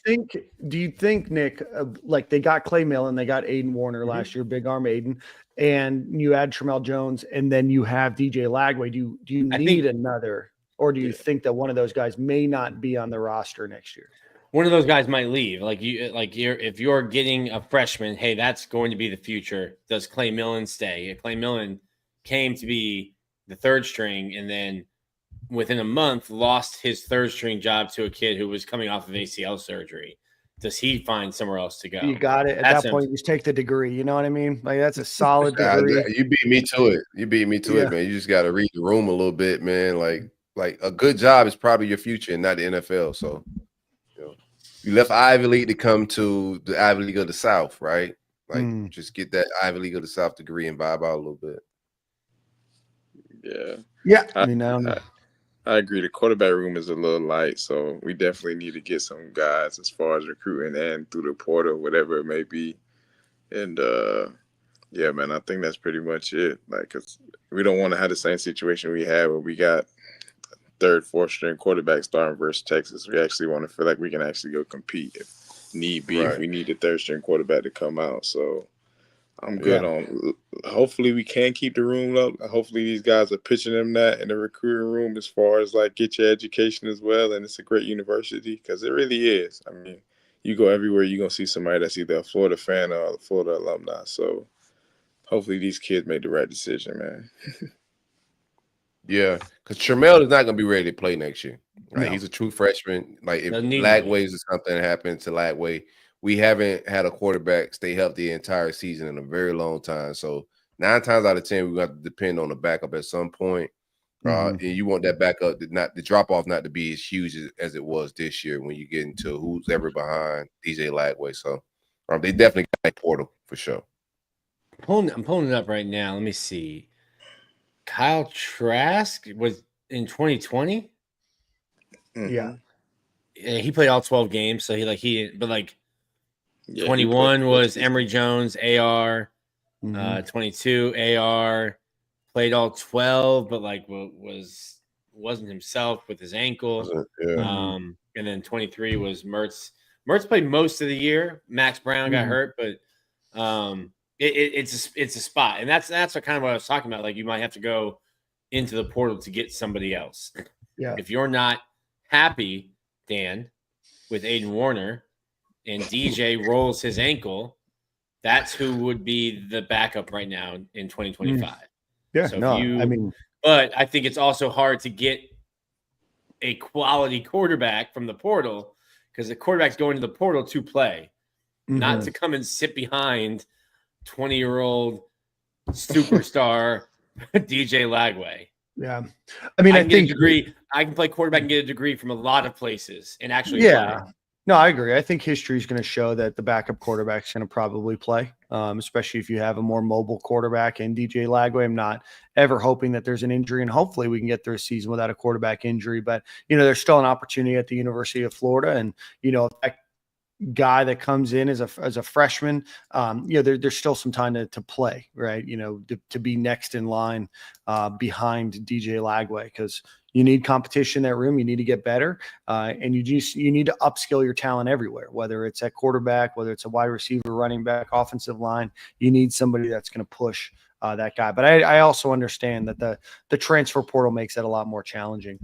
you think, Nick, like they got Clay Millen, they got Aiden Warner last year, big arm Aiden, and you add Tramell Jones, and then you have DJ Lagway. Do you I need think- another, or do you think that one of those guys may not be on the roster next year? one of those guys might leave. If you're getting a freshman, hey, that's going to be the future. Does Clay Millen stay? Clay Millen came to be the third string, and then within a month lost his third string job to a kid who was coming off of ACL surgery. Does he find somewhere else to go? You got it. At That's that him. point, you just take the degree. You know what I mean? Like, that's a solid degree. You beat me to it. You beat me to Yeah. it, man. You just got to read the room a little bit, man. Like a good job is probably your future and not the NFL. So, you left Ivy League to come to the Ivy League of the South, right? Like, just get that Ivy League of the South degree and vibe out a little bit. Yeah. Yeah. I agree. The quarterback room is a little light, so we definitely need to get some guys as far as recruiting and through the portal, whatever it may be. And yeah, man, I think that's pretty much it. Like, 'cause we don't want to have the same situation we had where we got third, fourth string quarterback starting versus Texas. We actually want to feel like we can actually go compete if need be. Right. If we need the third string quarterback to come out, so. I'm good on. Hopefully, we can keep the room up. Hopefully, these guys are pitching them that in the recruiting room as far as like get your education as well. And it's a great university because it really is. I mean, you go everywhere, you're gonna see somebody that's either a Florida fan or a Florida alumni. So, hopefully, these kids made the right decision, man. Yeah, because Tramell is not going to be ready to play next year. Right? No. He's a true freshman. Like, if Doesn't need to Lagway is something happened to Lagway, we haven't had a quarterback stay healthy the entire season in a very long time. So 9 times out of 10, we're going to have to depend on the backup at some point. And you want that backup the drop off not to be as huge as it was this year when you get into who's ever behind DJ Lagway. So they definitely got a portal for sure. I'm pulling it up right now. Let me see. Kyle Trask was in 2020. Yeah. Yeah, he played all 12 games, so Yeah, 21 was Emory Jones, AR. 22 AR, played all 12, but wasn't himself with his ankle. Yeah. And then 23 was Mertz. Mertz played most of the year. Max Brown got hurt, but it's a spot, and that's kind of what I was talking about. Like, you might have to go into the portal to get somebody else. Yeah. If you're not happy, Dan, with Aiden Warner, and DJ rolls his ankle, that's who would be the backup right now in 2025. Yeah. So no, but I think it's also hard to get a quality quarterback from the portal because the quarterback's going to the portal to play, not to come and sit behind 20-year-old superstar DJ Lagway. Yeah. I mean, I get think a degree. I can play quarterback and get a degree from a lot of places and actually yeah. play. No, I agree. I think history is going to show that the backup quarterback is going to probably play, especially if you have a more mobile quarterback and DJ Lagway. I'm not ever hoping that there's an injury, and hopefully we can get through a season without a quarterback injury. But, there's still an opportunity at the University of Florida. And, if that guy that comes in as a freshman, there's still some time to play, right? To be next in line behind DJ Lagway, because you need competition in that room. You need to get better, and you need to upskill your talent everywhere, whether it's at quarterback, whether it's a wide receiver, running back, offensive line. You need somebody that's going to push that guy. But I also understand that the transfer portal makes that a lot more challenging.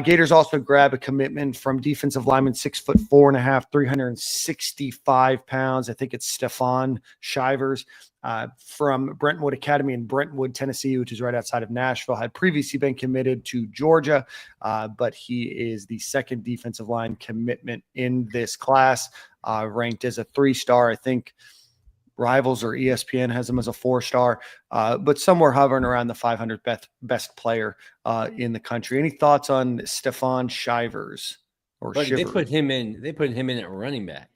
Gators also grab a commitment from defensive lineman, 6'4.5", 365 pounds. I think it's Stephon Shivers from Brentwood Academy in Brentwood, Tennessee, which is right outside of Nashville. Had previously been committed to Georgia, but he is the second defensive line commitment in this class, ranked as a 3-star. I think Rivals or ESPN has him as a 4-star, but somewhere hovering around the 500th best player in the country. Any thoughts on Stephon Shivers or But Shivers? they put him in at running back.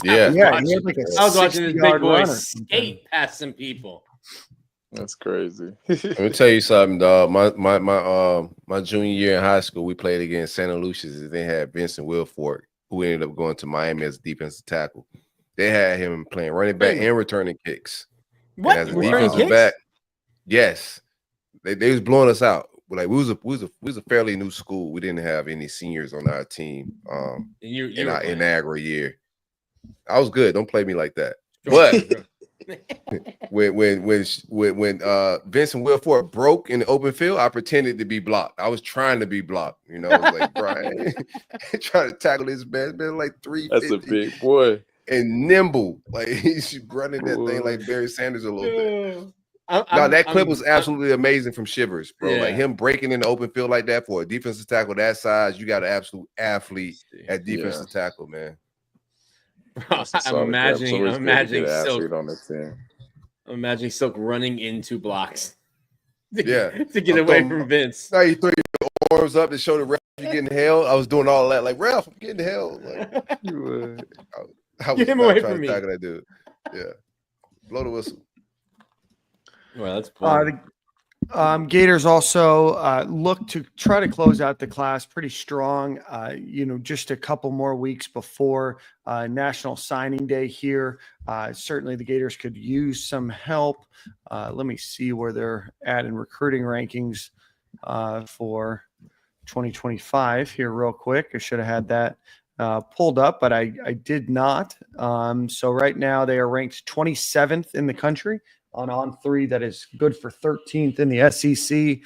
Yeah. I was watching this big boy skate past some people. That's crazy. Let me tell you something, dog. My junior year in high school, we played against Santa Lucia's, and they had Vincent Wilfork, who ended up going to Miami as a defensive tackle. They had him playing running back and returning kicks. What? And as a defensive back, yes, they was blowing us out. Like we was a fairly new school. We didn't have any seniors on our team. In our inaugural year, I was good. Don't play me like that. But when Vincent Wilfork broke in the open field, I pretended to be blocked. I was trying to be blocked. I was like, Brian, trying to tackle this man. It's been like 350. That's a big boy. And nimble, like he's running that thing like Barry Sanders a little bit. That clip was absolutely amazing from Shivers, bro. Yeah. Like him breaking in the open field like that for a defensive tackle that size, you got an absolute athlete at defensive tackle, man. I'm imagining Silk on the team. I'm imagining Silk running into blocks. To get I'm away throwing, from Vince. Now you throw your arms up to show the ref you're getting held. I was doing all that, like ref, I'm getting held. Like, I was get him away from me. That dude. Yeah, blow the whistle. Well, that's cool. Gators also look to try to close out the class pretty strong. Just a couple more weeks before National Signing Day here. Certainly the Gators could use some help. Let me see where they're at in recruiting rankings for 2025 here real quick. I should have had that pulled up, but I did not. So right now they are ranked 27th in the country on 3. That is good for 13th in the SEC.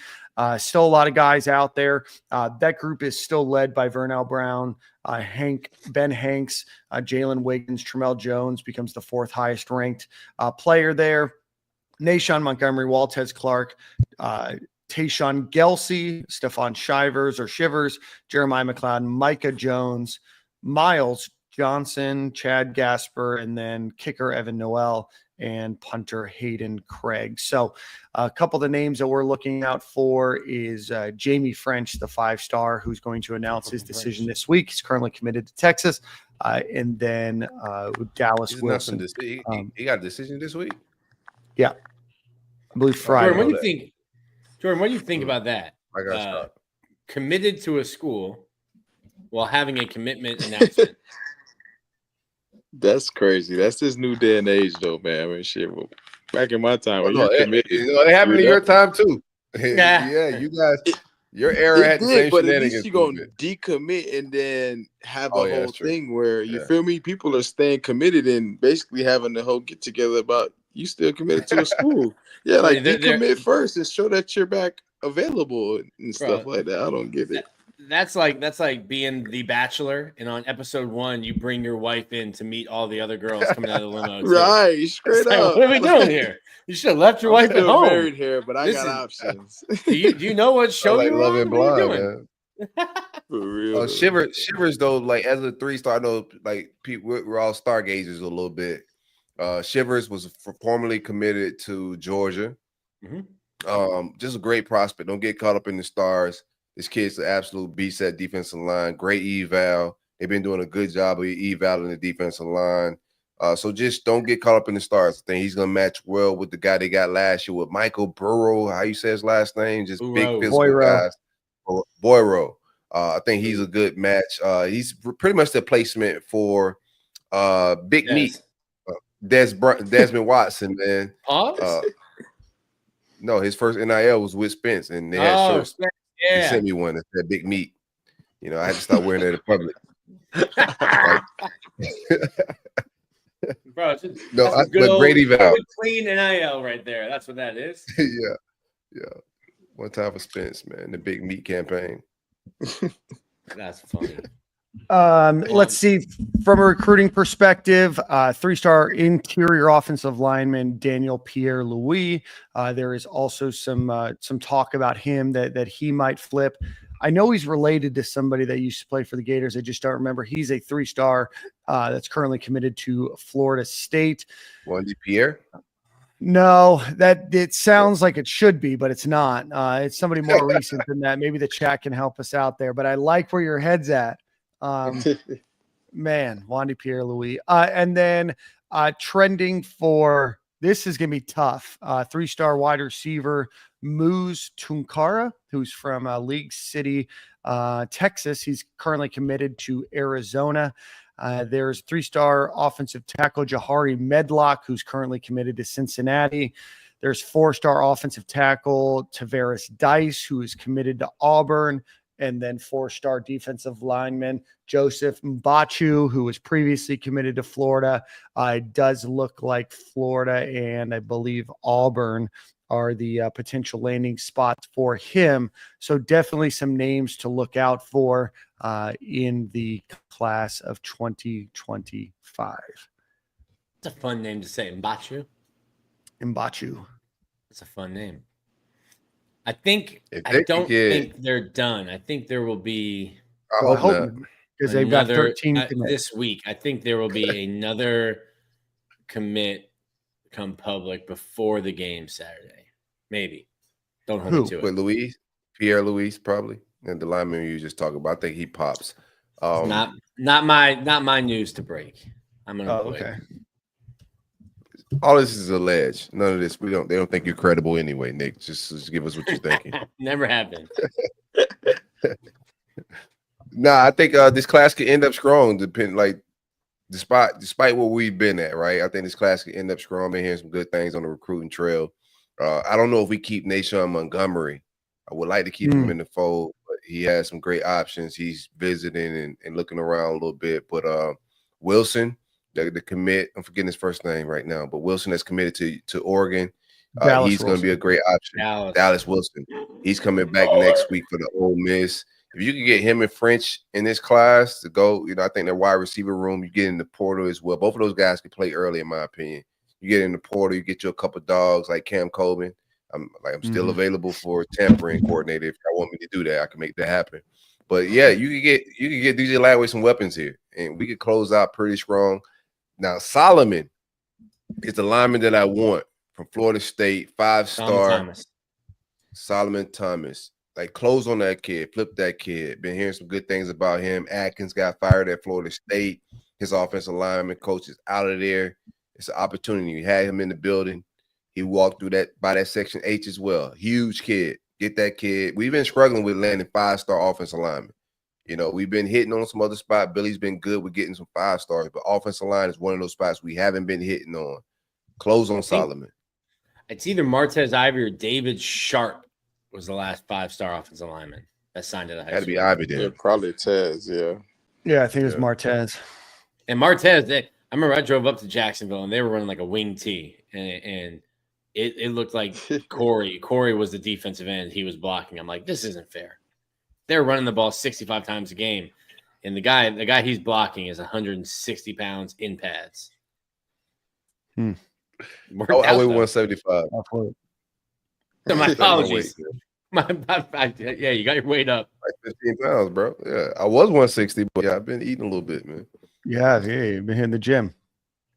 Still a lot of guys out there. That group is still led by Vernell Brown, Ben Hanks, Jalen Wiggins. Tramell Jones becomes the 4th highest ranked player there. Nashawn Montgomery, Waltez Clark, Tayshawn Gelsey, Stephon Shivers, Jeremiah McLeod, Micah Jones, Miles Johnson, Chad Gasper, and then kicker Evan Noel and punter Hayden Craig. So a couple of the names that we're looking out for is Jamie French, the 5-star, who's going to announce his decision this week. He's currently committed to Texas. And then Dallas Wilson. He got a decision this week? Yeah. I believe Friday. Jordan, what do you think about that? I got committed to a school while having a commitment announcement. That's crazy. That's this new day and age, though, man. I mean, shit. Back in my time, when you committed, it happened in your time too. Yeah, you guys, your era had the same but at shenanigans. least you gonna decommit and then have a whole thing where you feel me. People are staying committed and basically having the whole get together about you still committed to a school. Yeah, like decommit first and show that you're back available and stuff like that. I don't get it. That's like being the Bachelor, and on episode 1, you bring your wife in to meet all the other girls coming out of the limo. Right, straight up. What are we doing here? You should have left your wife at home. Married here, but I got options. Do you know what show you're on? What are you doing? For real. Shivers though, like as a 3-star, I know like people we're all stargazers a little bit. Shivers was formerly committed to Georgia. Mm-hmm. Just a great prospect. Don't get caught up in the stars. This kid's an absolute beast at defensive line. Great eval. They've been doing a good job of evaling the defensive line. So just don't get caught up in the stars. I think he's gonna match well with the guy they got last year with Michael Burrow. How you say his last name? Just big physical guys. Boyro. I think he's a good match. He's pretty much the placement for Big Meat. Desmond Watson, man. No, his first NIL was with Spence, and they had shirts. He sent me one that said Big Meat. You know, I had to stop wearing it in public. Bro, but great eval. Clean NIL right there. That's what that is. Yeah. One time for Spence, man, the Big Meat campaign. That's funny. Let's see, from a recruiting perspective, 3-star interior offensive lineman Daniel Pierre-Louis. There is also some talk about him that he might flip. I know he's related to somebody that used to play for the Gators. I just don't remember. He's a 3-star that's currently committed to Florida State. Wandy Pierre? No, that it sounds like it should be, but it's not. It's somebody more recent than that. Maybe the chat can help us out there, but I like where your head's at. Man, Wandy Pierre-Louis. And then trending for this is going to be tough. 3-star wide receiver Moose Tunkara, who's from League City, Texas. He's currently committed to Arizona. There's 3-star offensive tackle Jahari Medlock, who's currently committed to Cincinnati. There's 4-star offensive tackle Tavares Dice, who is committed to Auburn. And then 4-star defensive lineman Joseph Mbachu, who was previously committed to Florida. It does look like Florida and I believe Auburn are the potential landing spots for him. So definitely some names to look out for in the class of 2025. It's a fun name to say, Mbachu. It's a fun name. I don't think they're done. I think there will be. I hope because they've got 13 this week. I think there will be another commit come public before the game Saturday. Maybe. Don't hold me to it. With Pierre-Louis, probably, and the lineman you just talked about. I think he pops. Not my news to break. I'm gonna. Okay. All this is alleged. None of this. They don't think you're credible anyway, Nick. Just give us what you're thinking. Never happened. Nah, I think this class could end up strong. Despite what we've been at, right? I think this class could end up strong. Been hearing some good things on the recruiting trail. I don't know if we keep Nation Montgomery. I would like to keep him in the fold, but he has some great options. He's visiting and looking around a little bit. But Wilson, the commit, I'm forgetting his first name right now, but Wilson that's committed to Oregon. He's going to be a great option. Dallas Wilson. He's coming back next week for the Ole Miss. If you can get him and French in this class to go, I think their wide receiver room, you get in the portal as well. Both of those guys can play early, in my opinion. You get in the portal, you get you a couple dogs like Cam Coben. I'm still available for tampering coordinator. If I want me to do that, I can make that happen. But yeah, you can get DJ Lagway some weapons here, and we could close out pretty strong. Now Solomon is the lineman that I want from Florida State, 5-star. Solomon Thomas. Like, close on that kid, flip that kid. Been hearing some good things about him. Atkins got fired at Florida State. His offensive lineman coach is out of there. It's an opportunity. You had him in the building. He walked through by that section H as well. Huge kid. Get that kid. We've been struggling with landing 5-star offensive linemen. We've been hitting on some other spot. Billy's been good with getting some 5-stars, but offensive line is one of those spots we haven't been hitting on. Close on Solomon. It's either Martez Ivy or David Sharp was the last 5-star offensive lineman that signed at the high school. Had to be Ivy then. Yeah, probably Tez, yeah. Yeah, I think it was Martez. And Martez, I remember I drove up to Jacksonville and they were running like a wing tee, and it looked like Corey. Corey was the defensive end. He was blocking. I'm like, this isn't fair. They're running the ball 65 times a game, and the guy he's blocking is 160 pounds in pads. I weigh 175. My apologies. Yeah, you got your weight up. Like 15 pounds, bro. Yeah, I was 160, but yeah, I've been eating a little bit, man. Yeah, you've been hitting the gym.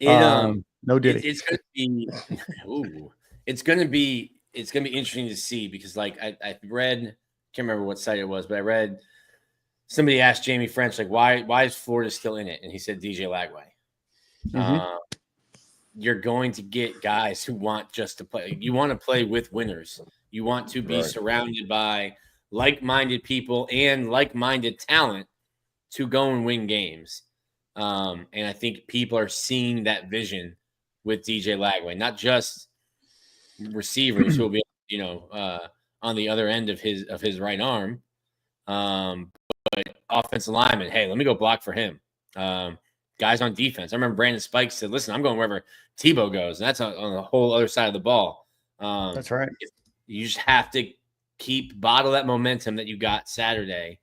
No diddy. It's gonna be. It's gonna be it's going to be interesting to see because, like, I read, can't remember what site it was, but I read somebody asked Jamie French, like, why is Florida still in it? And he said DJ Lagway. You're going to get guys who want just to play. You want to play with winners. You want to be surrounded by like-minded people and like-minded talent to go and win games. And I think people are seeing that vision with DJ Lagway, not just receivers who will be, on the other end of his right arm, but offensive linemen. Hey, let me go block for him. Guys on defense. I remember Brandon Spikes said, "Listen, I'm going wherever Tebow goes," and that's on the whole other side of the ball. That's right. You just have to bottle that momentum that you got Saturday,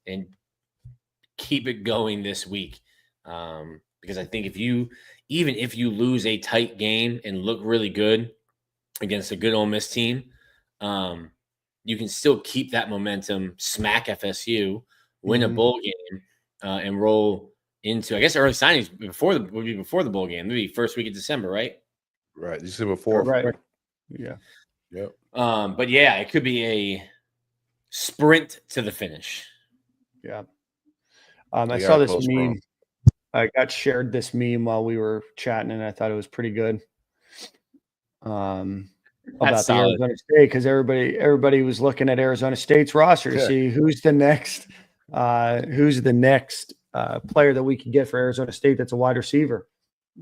and keep it going this week. Because I think even if you lose a tight game and look really good against a good Ole Miss team, you can still keep that momentum, smack FSU, win a bowl game, and roll into, I guess, early signings would be before the bowl game, maybe first week of December, right? Right, December 4th. Right. Yeah. Yep. But yeah, it could be a sprint to the finish. Yeah. I saw this meme. I got shared this meme while we were chatting, and I thought it was pretty good. About the Arizona State, because everybody was looking at Arizona State's roster to see who's the next player that we could get for Arizona State that's a wide receiver.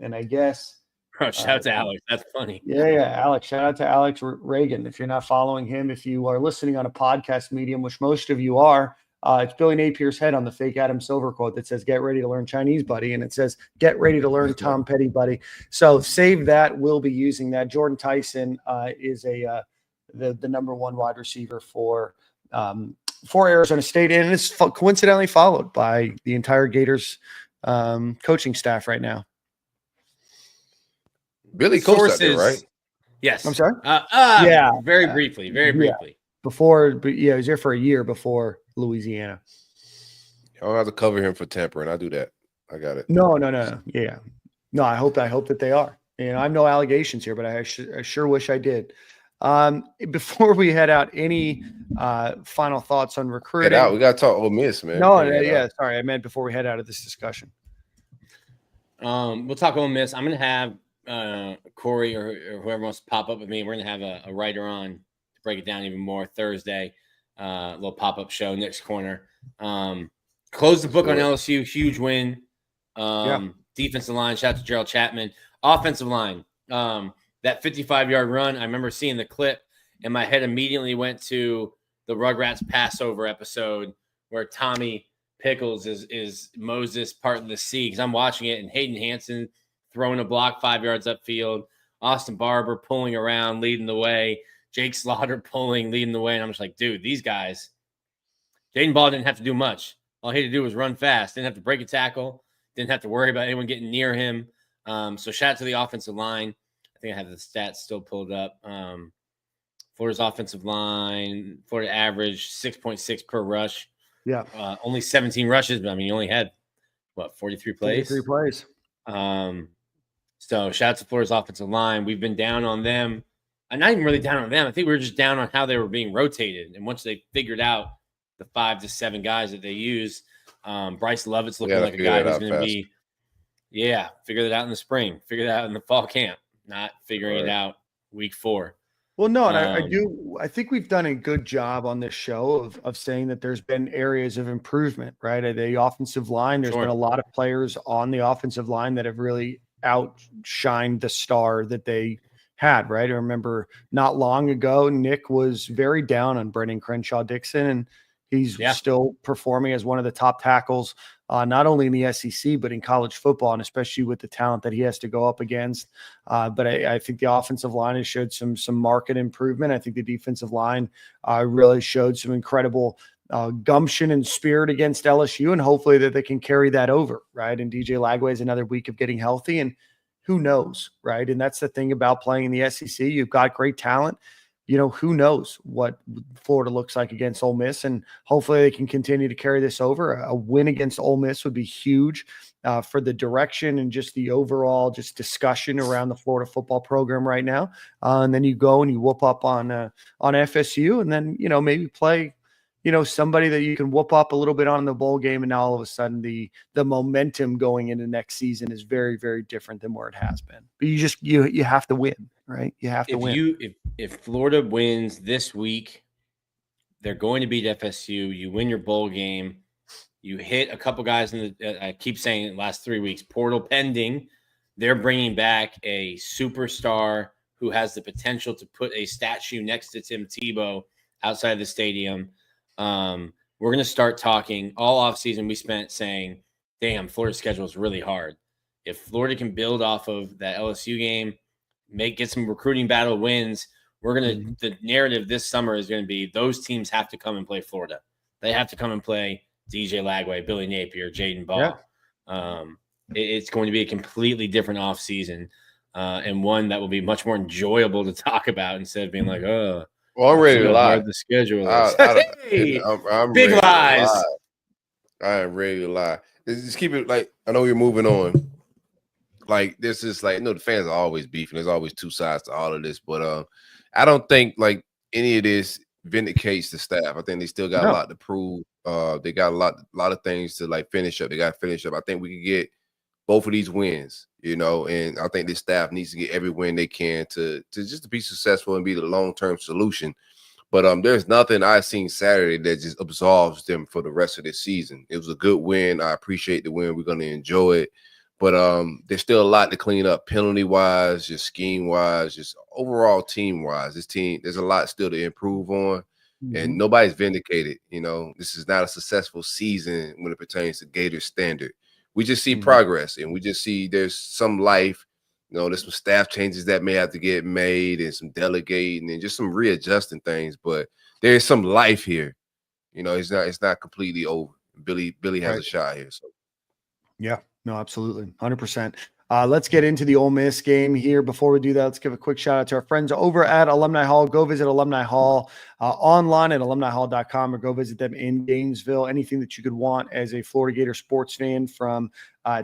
And I guess shout out to Alex. That's funny. Yeah, Alex. Shout out to Alex Reagan. If you're not following him, if you are listening on a podcast medium, which most of you are, it's Billy Napier's head on the fake Adam Silver quote that says, "Get ready to learn Chinese, buddy." And it says, "Get ready to learn Tom Petty, buddy." So save that. We'll be using that. Jordan Tyson is the number one wide receiver for Arizona State, and it's coincidentally followed by the entire Gators coaching staff right now. Billy coached out there, right? Yes. I'm sorry? Yeah. Very briefly. Before, but yeah, he was there for a year before Louisiana. I'll have to cover him for tampering. I'll do that. I got it. No. Yeah. No, I hope that they are. I have no allegations here, but I sure wish I did. Before we head out, any final thoughts on recruiting? Head out. We got to talk Ole Miss, man. Sorry. I meant before we head out of this discussion. We'll talk Ole Miss. I'm going to have Corey or whoever wants to pop up with me. We're going to have a writer on to break it down even more Thursday. Little pop-up show, Nick's Corner. Close the book on LSU. Huge win. Defensive line. Shout out to Gerald Chapman. Offensive line. That 55-yard run, I remember seeing the clip, and my head immediately went to the Rugrats Passover episode where Tommy Pickles is Moses part of the sea, because I'm watching it, and Hayden Hansen throwing a block 5 yards upfield, Austin Barber pulling around, leading the way, Jake Slaughter leading the way, and I'm just like, dude, these guys, Jaden Ball didn't have to do much. All he had to do was run fast, didn't have to break a tackle, didn't have to worry about anyone getting near him. So shout out to the offensive line. I think I have the stats still pulled up. Florida's offensive line, Florida average 6.6 per rush. Yeah. Only 17 rushes, but I mean, you only had 43 plays? 43 plays. So shout out to Florida's offensive line. We've been down on them. I'm not even really down on them. I think we were just down on how they were being rotated. And once they figured out the 5 to 7 guys that they use, Bryce Lovett's looking like a guy who's going to be, figure that out in the spring, figure that out in the fall camp, not figuring it out week 4. Well, no, and I think we've done a good job on this show of saying that there's been areas of improvement, right? At the offensive line, there's been a lot of players on the offensive line that have really outshined the star that they had, right? I remember not long ago, Nick was very down on Brendan Crenshaw-Dixon, and he's still performing as one of the top tackles, not only in the SEC, but in college football, and especially with the talent that he has to go up against. But I think the offensive line has showed some market improvement. I think the defensive line really showed some incredible gumption and spirit against LSU, and hopefully that they can carry that over, right? And DJ Lagway is another week of getting healthy, and who knows, right? And that's the thing about playing in the SEC. You've got great talent. who knows what Florida looks like against Ole Miss, and hopefully they can continue to carry this over. A win against Ole Miss would be huge for the direction and just the overall just discussion around the Florida football program right now. And then you go and you whoop up on FSU, and then, maybe play, somebody that you can whoop up a little bit on the bowl game. And now all of a sudden the momentum going into next season is very, very different than where it has been. But you have to win, right? You have to win. If Florida wins this week, they're going to beat FSU. You win your bowl game. You hit a couple guys in the. I keep saying it, last 3 weeks. Portal pending. They're bringing back a superstar who has the potential to put a statue next to Tim Tebow outside the stadium. We're going to start talking. All offseason we spent saying, "Damn, Florida's schedule is really hard." If Florida can build off of that LSU game, get some recruiting battle wins, the narrative this summer is going to be those teams have to come and play Florida. They have to come and play DJ Lagway, Billy Napier, Jaden Ball. Yeah. It's going to be a completely different offseason, and one that will be much more enjoyable to talk about instead of being like, oh, well, I'm ready to lie. The schedule is. I'm big lies. I am ready to lie. Just keep it like, I know you're moving on. Like, this is like, the fans are always beefing. There's always two sides to all of this, but I don't think like any of this vindicates the staff. I think they still got a lot to prove. They got a lot of things to like finish up. They got to finish up. I think we can get both of these wins, and I think this staff needs to get every win they can to just to be successful and be the long-term solution. But there's nothing I seen Saturday that just absolves them for the rest of this season. It was a good win. I appreciate the win. We're going to enjoy it. But there's still a lot to clean up, penalty-wise, just scheme-wise, just overall team-wise. This team, there's a lot still to improve on, and nobody's vindicated. This is not a successful season when it pertains to Gator standard. We just see progress, and we just see there's some life. There's some staff changes that may have to get made, and some delegating, and just some readjusting things. But there is some life here. It's not completely over. Billy has a shot here. So yeah. No, absolutely. 100%. Let's get into the Ole Miss game here. Before we do that, let's give a quick shout out to our friends over at Alumni Hall. Go visit Alumni Hall online at alumnihall.com, or go visit them in Gainesville. Anything that you could want as a Florida Gator sports fan, from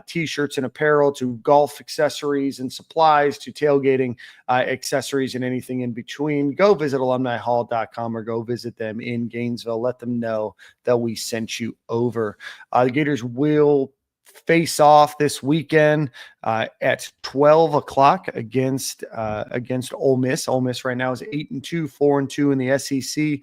T-shirts and apparel to golf accessories and supplies to tailgating accessories and anything in between. Go visit alumnihall.com or go visit them in Gainesville. Let them know that we sent you over. The Gators will face off this weekend at 12 o'clock against Ole Miss. Ole Miss right now is 8-2, 4-2 in the SEC.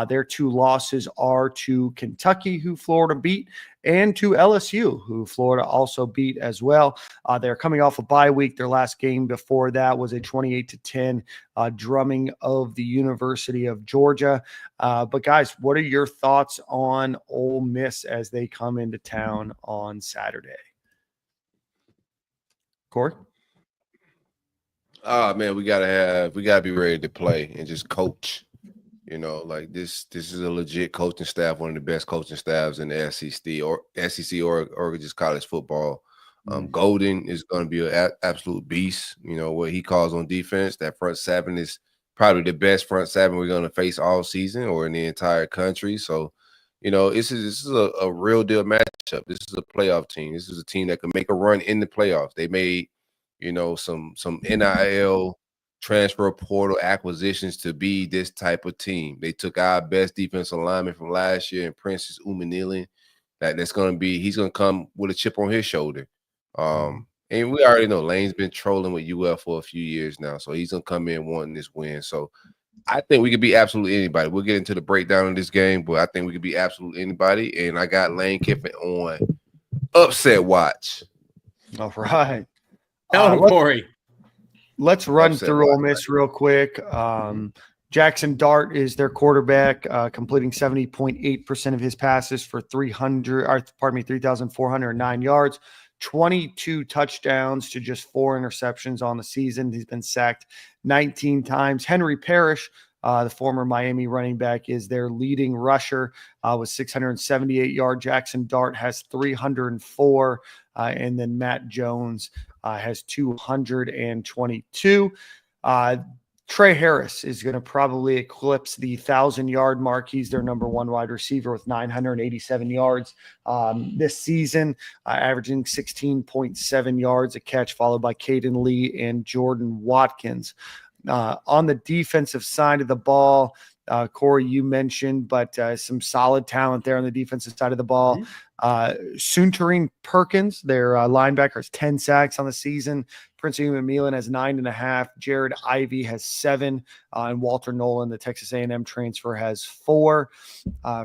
Their two losses are to Kentucky, who Florida beat, and to LSU, who Florida also beat as well. They're coming off a bye week. Their last game before that was a 28-10 drumming of the University of Georgia. But guys, what are your thoughts on Ole Miss as they come into town on Saturday? Corey? Man, we gotta be ready to play and just coach. Like this is a legit coaching staff, one of the best coaching staffs in the SEC or just college football. Golden is going to be an absolute beast. What he calls on defense, that front seven is probably the best front seven we're going to face all season or in the entire country. So, this is a real deal matchup. This is a playoff team. This is a team that can make a run in the playoffs. They made, some NIL transfer portal acquisitions to be this type of team. They took our best defensive lineman from last year, and Princess Umanili. He's going to come with a chip on his shoulder. And we already know Lane's been trolling with UF for a few years now, so he's going to come in wanting this win. So I think we could be absolutely anybody. We'll get into the breakdown of this game, but I think we could be absolutely anybody. And I got Lane Kiffin on upset watch. All right. Corey. Let's run through Ole Miss real quick. Jackson Dart is their quarterback, completing 70.8% of his passes for 3,409 yards, 22 touchdowns to just 4 interceptions on the season. He's been sacked 19 times. Henry Parrish, the former Miami running back, is their leading rusher with 678 yards. Jackson Dart has 304, and then Matt Jones has 222. Trey Harris is going to probably eclipse the 1,000-yard mark. He's their number one wide receiver with 987 yards this season, averaging 16.7 yards a catch, followed by Caden Lee and Jordan Watkins. On the defensive side of the ball, Corey, you mentioned, but some solid talent there on the defensive side of the ball. Suntarine Perkins, their linebacker, has 10 sacks on the season. Prince Milan has 9.5. Jared Ivey has 7. And Walter Nolan, the Texas A&M transfer, has 4.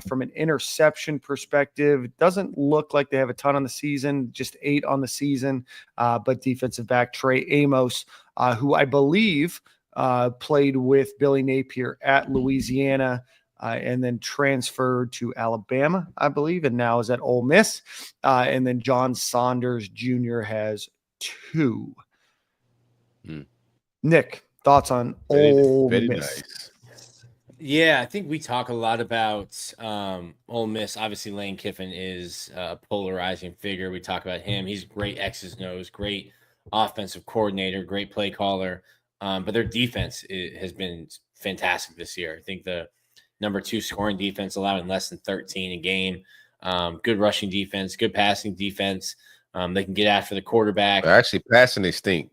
From an interception perspective, it doesn't look like they have a ton on the season, just 8 on the season. But defensive back Trey Amos, who I believe played with Billy Napier at Louisiana, and then transferred to Alabama, I believe, and now is at Ole Miss. And then John Saunders Jr. has 2. Nick, thoughts on Ole Miss? Nice. Yeah, I think we talk a lot about Ole Miss. Obviously, Lane Kiffin is a polarizing figure. We talk about him. He's great X's and O's, great offensive coordinator, great play caller. But their defense has been fantastic this year. I think the number 2 scoring defense, allowing less than 13 a game. Good rushing defense, good passing defense. They can get after the quarterback. But actually, passing they stink.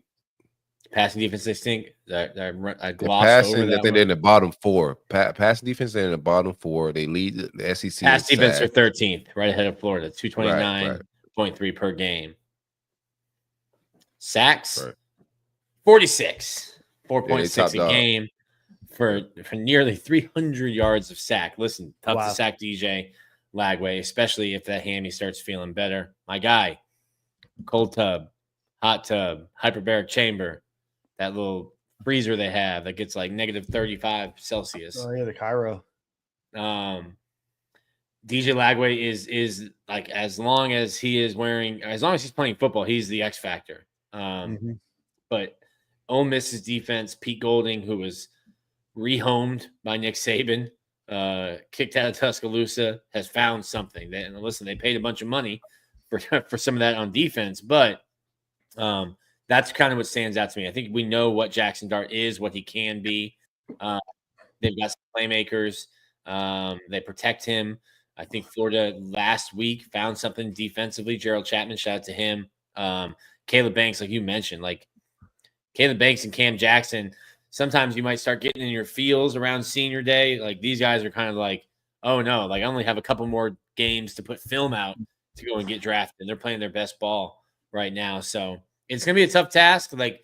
Passing defense, they stink. I glossed passing, over that. I think they're in the bottom 4. Passing defense, they're in the bottom 4. They lead the SEC. Pass defense are 13th, right ahead of Florida, 229.3 per game. Sacks, 46, 4.6 a game for nearly 300 yards of sack. Listen, tough to sack DJ Lagway, especially if that hammy starts feeling better. My guy, cold tub, hot tub, hyperbaric chamber, that little freezer they have that gets like negative 35 Celsius. Oh yeah, the Cairo. DJ Lagway is like, as long as he's playing football, he's the X factor. But Ole Miss's defense, Pete Golding, who was rehomed by Nick Saban, kicked out of Tuscaloosa, has found something. And listen, they paid a bunch of money for some of that on defense, but that's kind of what stands out to me. I think we know what Jackson Dart is, what he can be. They've got some playmakers. They protect him. I think Florida last week found something defensively. Gerald Chapman, shout out to him. Caleb Banks, like you mentioned, like Caleb Banks and Cam Jackson, sometimes you might start getting in your feels around senior day. Like these guys are kind of like, oh no, like I only have a couple more games to put film out to go and get drafted. And they're playing their best ball right now. So it's going to be a tough task. Like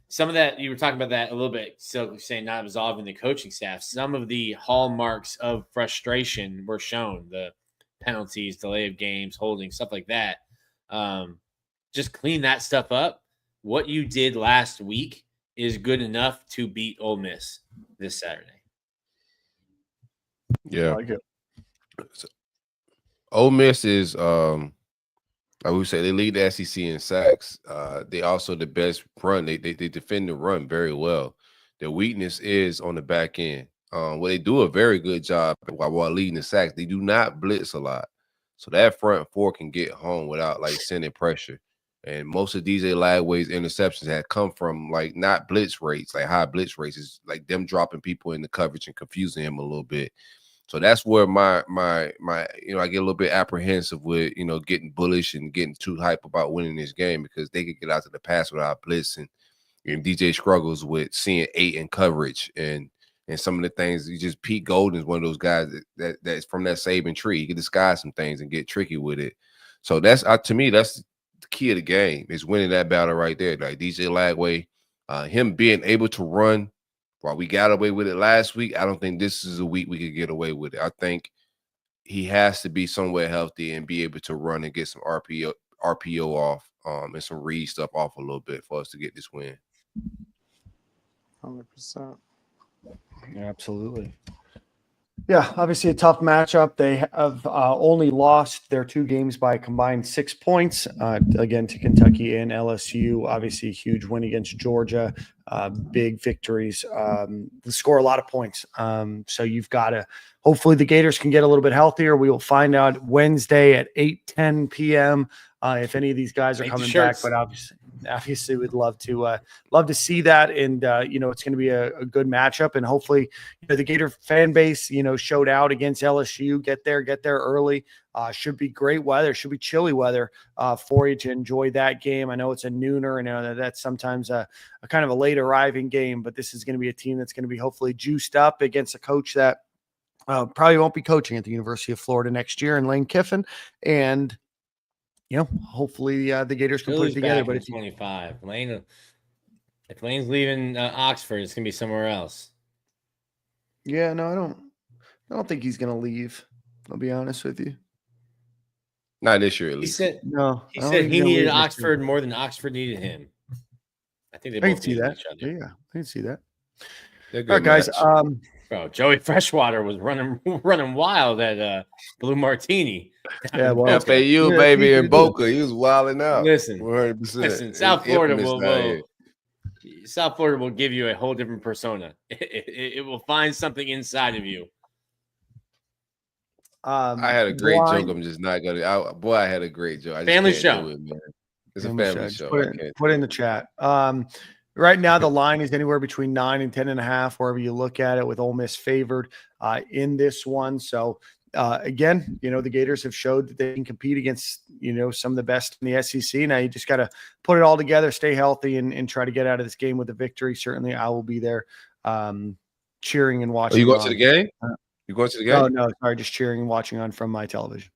some of that, you were talking about that a little bit, so saying not absolving the coaching staff. Some of the hallmarks of frustration were shown, the penalties, delay of games, holding, stuff like that. Just clean that stuff up. What you did last week is good enough to beat Ole Miss this Saturday. Yeah. I like it. Ole Miss is, I would say they lead the SEC in sacks. They also the best run. They defend the run very well. Their weakness is on the back end. Well, they do a very good job while leading the sacks. They do not blitz a lot. So that front 4 can get home without like sending pressure. And most of DJ Lagway's interceptions have come from like not blitz rates, like high blitz rates. It's like them dropping people in the coverage and confusing him a little bit. So that's where my I get a little bit apprehensive with, getting bullish and getting too hype about winning this game, because they could get out to the pass without blitzing. And DJ struggles with seeing 8 in coverage and some of the things. Pete Golden is one of those guys that's from that Saban tree. He can disguise some things and get tricky with it. So that's to me, that's the key of the game, is winning that battle right there. Like DJ Lagway, him being able to run. While we got away with it last week, I don't think this is a week we could get away with it. I think he has to be somewhere healthy and be able to run and get some RPO off, and some read stuff off a little bit for us to get this win. 100%. Yeah, absolutely. Yeah, obviously a tough matchup. They have only lost their 2 games by a combined 6 points, again, to Kentucky and LSU. Obviously a huge win against Georgia, big victories. They score a lot of points. So you've got to – hopefully the Gators can get a little bit healthier. We will find out Wednesday at 8:10 p.m. If any of these guys are coming back. But obviously obviously we'd love to see that. And, it's going to be a good matchup, and hopefully, the Gator fan base, showed out against LSU, get there early. Should be great weather, should be chilly weather for you to enjoy that game. I know it's a nooner, and that's sometimes a kind of a late arriving game, but this is going to be a team that's going to be hopefully juiced up against a coach that probably won't be coaching at the University of Florida next year, in Lane Kiffin. And, hopefully the Gators can put it together. But if 25, if Lane's leaving Oxford, it's going to be somewhere else. Yeah, no, I don't think he's going to leave. I'll be honest with you. Not this year, at least. He said he needed Oxford more than Oxford needed him. I think they both see that. Each other. Yeah, I can see that. All right, guys. Bro, Joey Freshwater was running wild at Blue Martini. Yeah, well, FAU, baby, in Boca. He was wilding out. Listen, 100%. South Florida will give you a whole different persona. It will find something inside of you. I had a great joke. I'm just not gonna. I had a great joke. Family show. It's a family show. Put it in the chat. Right now, the line is anywhere between 9 and 10.5, wherever you look at it, with Ole Miss favored in this one. So, again, the Gators have showed that they can compete against, some of the best in the SEC. Now, you just got to put it all together, stay healthy, and try to get out of this game with a victory. Certainly, I will be there cheering and watching. Are you going to the game? You going to the game? Oh, no, sorry, just cheering and watching on from my television.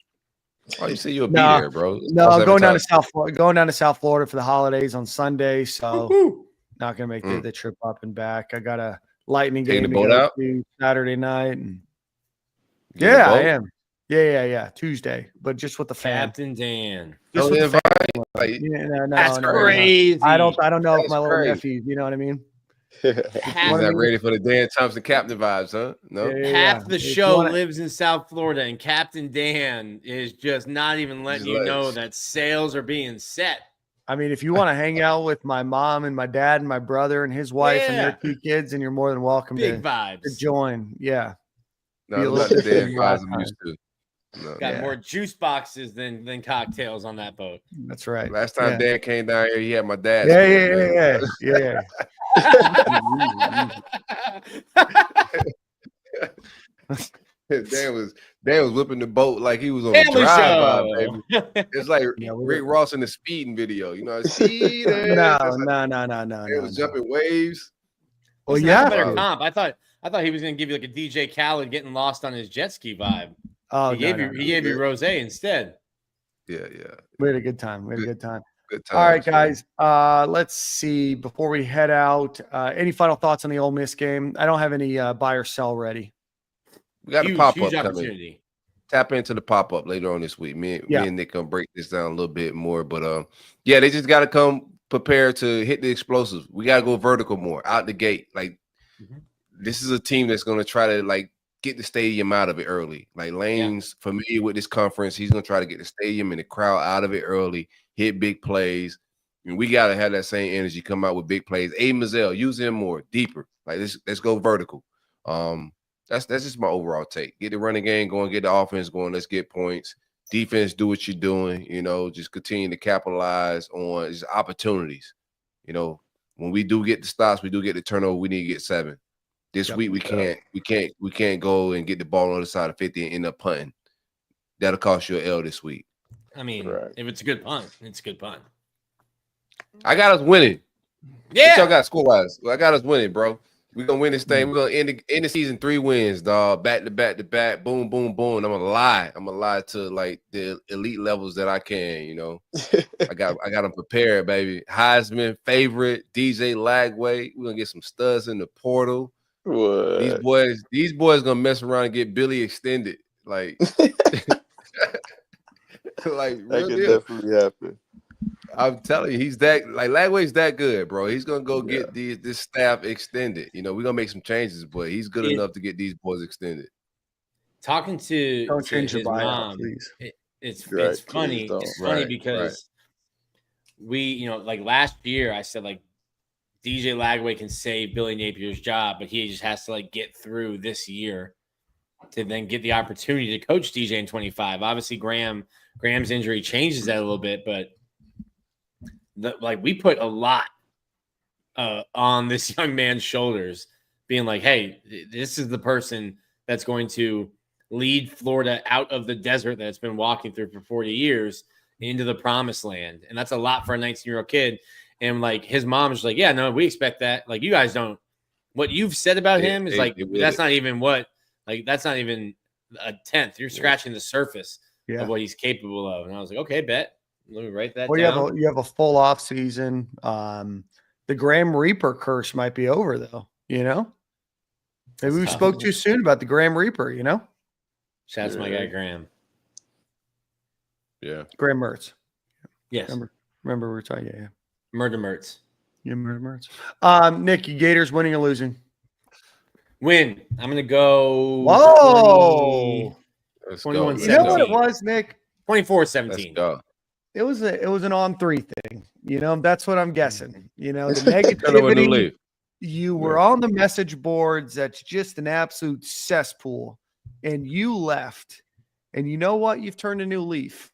Oh, you said you'll be there, bro. No, I'm going down to South Florida for the holidays on Sunday. So not going to make the trip up and back. I got a Lightning game to go to Saturday night. And I am. Yeah. Tuesday, but just with the fam. Captain Dan. Just with the fam. That's crazy. I don't know if my little nephews, you know what I mean? He's not ready for the Dan Thompson captain vibes, huh? No. Half the show lives in South Florida, and Captain Dan is just not even letting you know that sales are being set. I mean, if you want to hang out with my mom and my dad and my brother and his wife and their 2 kids, and you're more than welcome to join. Yeah. No, not the Dan vibes I'm used to. Got more juice boxes than cocktails on that boat. That's right. Last time Dan came down here, he had my dad. Yeah. Dan was whipping the boat like he was on a drive-by, baby. It's like Rick Ross in the speeding video. No. It was jumping waves. Well, that's a better comp. I thought he was going to give you like a DJ Khaled getting lost on his jet ski vibe. Oh, he gave you rosé instead. Yeah. We had a good time. Good time. All right, guys. Let's see. Before we head out, any final thoughts on the Ole Miss game? I don't have any buy or sell ready. We got a pop-up coming. Tap into the pop-up later on this week. Me and Nick gonna break this down a little bit more. But they just gotta come prepared to hit the explosives. We gotta go vertical more out the gate. Like this is a team that's gonna try to get the stadium out of it early. Like Lane's familiar with this conference. He's gonna try to get the stadium and the crowd out of it early, hit big plays. And we gotta have that same energy, come out with big plays. Aiden Mazzell, use him more, deeper. Like let's go vertical. That's just my overall take. Get the running game going, get the offense going. Let's get points. Defense, do what you're doing. Just continue to capitalize on these opportunities. When we do get the stops, we do get the turnover. We need to get 7. This week we can't go and get the ball on the other side of 50 and end up punting. That'll cost you an L this week. I mean, if it's a good punt, it's a good punt. I got us winning. Yeah, what y'all got score-wise? I got us winning, bro. We're going to win this thing. We're going to end the season 3 wins, dog. Back to back. Boom, boom, boom. And I'm going to lie to the elite levels that I can, I got them prepared, baby. Heisman favorite, DJ Lagway. We're going to get some studs in the portal. What? These boys going to mess around and get Billy extended. Like, that could definitely happen. I'm telling you, he's that Lagway's that good, bro. He's gonna go get this staff extended. We're gonna make some changes, but he's good enough to get these boys extended. Talking to don't change his your bio, mom, please. It's funny. It's funny because we, last year I said DJ Lagway can save Billy Napier's job, but he just has to get through this year to then get the opportunity to coach DJ in 25. Obviously, Graham's injury changes that a little bit, but we put a lot on this young man's shoulders, being like, hey, this is the person that's going to lead Florida out of the desert that it's been walking through for 40 years into the promised land. And that's a lot for a 19-year-old kid. And like his mom's like, yeah, no, we expect that. Like, you guys don't. What you've said about him is that's not even that's not even a tenth. You're scratching the surface of what he's capable of. And I was like, okay, bet. Let me write that down. You have a full off season. The Graham Reaper curse might be over, though. Maybe we spoke too soon about the Graham Reaper. Shout out to my guy Graham. Yeah, Graham Mertz. Yes, remember we were talking. Yeah. Murder Mertz. Yeah, Murder Mertz. Nick, you Gators winning or losing? Win. I'm gonna go. Whoa. 21-17. You know what it was, Nick? 24-17. It was an on-3 thing. That's what I'm guessing. The negativity. You were on the message boards. That's just an absolute cesspool. And you left. And you know what? You've turned a new leaf.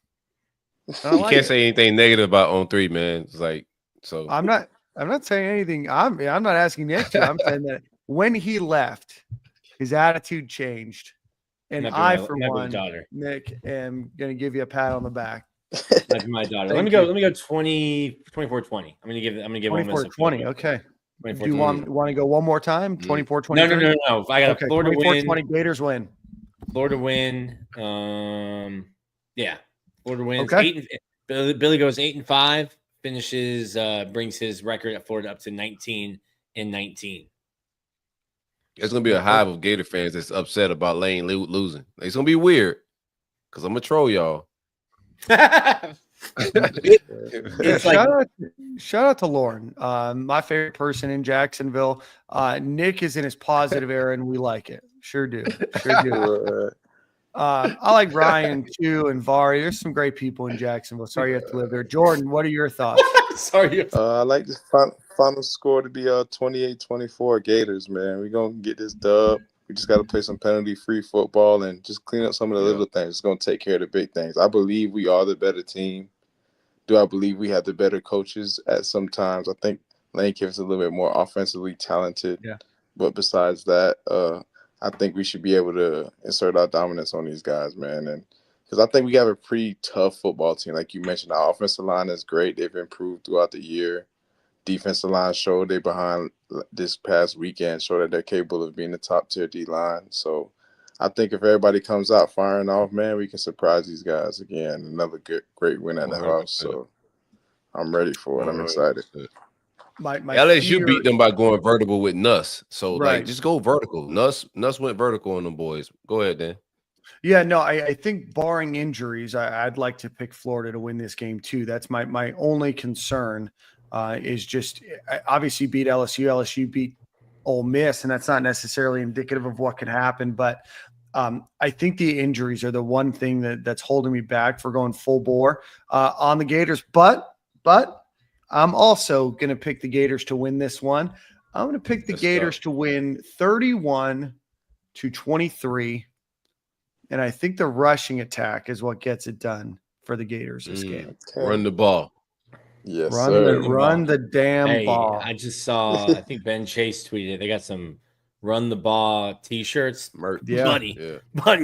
You can't say anything negative about on 3, man. It's like, so I'm not saying anything. I'm not asking Nick to. I'm saying that when he left, his attitude changed. And I, for one, Nick, am gonna give you a pat on the back. Like my daughter. Let me go 24-20. I'm gonna give 24-20. Okay. Do you want to go one more time? 24-20. No. I got Florida 24-20 win. Gators win. Florida win. Yeah. Florida wins. Okay. Billy goes 8-5. Finishes, brings his record at Florida up to 19-19. There's gonna be a hive of Gator fans that's upset about Lane losing. It's gonna be weird because I'm gonna troll y'all. It's shout out to Lauren, my favorite person in Jacksonville. Nick is in his positive era, and we like it. Sure do. I like Ryan too, and Vari. There's some great people in Jacksonville. Sorry you have to live there. Jordan, what are your thoughts? Sorry. I like this final score to be 28-24 Gators, man. We're gonna get this dub. We just got to play some penalty-free football and just clean up some of the little things. It's going to take care of the big things. I believe we are the better team. Do I believe we have the better coaches at some times? I think Lane Kiffin's a little bit more offensively talented. Yeah. But besides that, I think we should be able to insert our dominance on these guys, man. And because I think we have a pretty tough football team. Like you mentioned, our offensive line is great. They've improved throughout the year. Defensive line showed they behind this past weekend, showed that they're capable of being a top-tier D-line. So I think if everybody comes out firing off, man, we can surprise these guys again. Another great win at the house. So I'm ready for it. I'm excited. My LSU beat them by going vertical with Nuss. So, just go vertical. Nuss went vertical on them boys. Go ahead, Dan. Yeah, no, I think barring injuries, I'd like to pick Florida to win this game too. That's my only concern. Is just obviously beat LSU. LSU beat Ole Miss, and that's not necessarily indicative of what could happen. But I think the injuries are the one thing that's holding me back for going full bore on the Gators. But I'm also going to pick the Gators to win this one. I'm going to pick the Gators to win 31-23. And I think the rushing attack is what gets it done for the Gators this game. Run the ball. Yes, run the damn ball. I just saw, I think Ben Chase tweeted, they got some run the ball t-shirts. Buddy,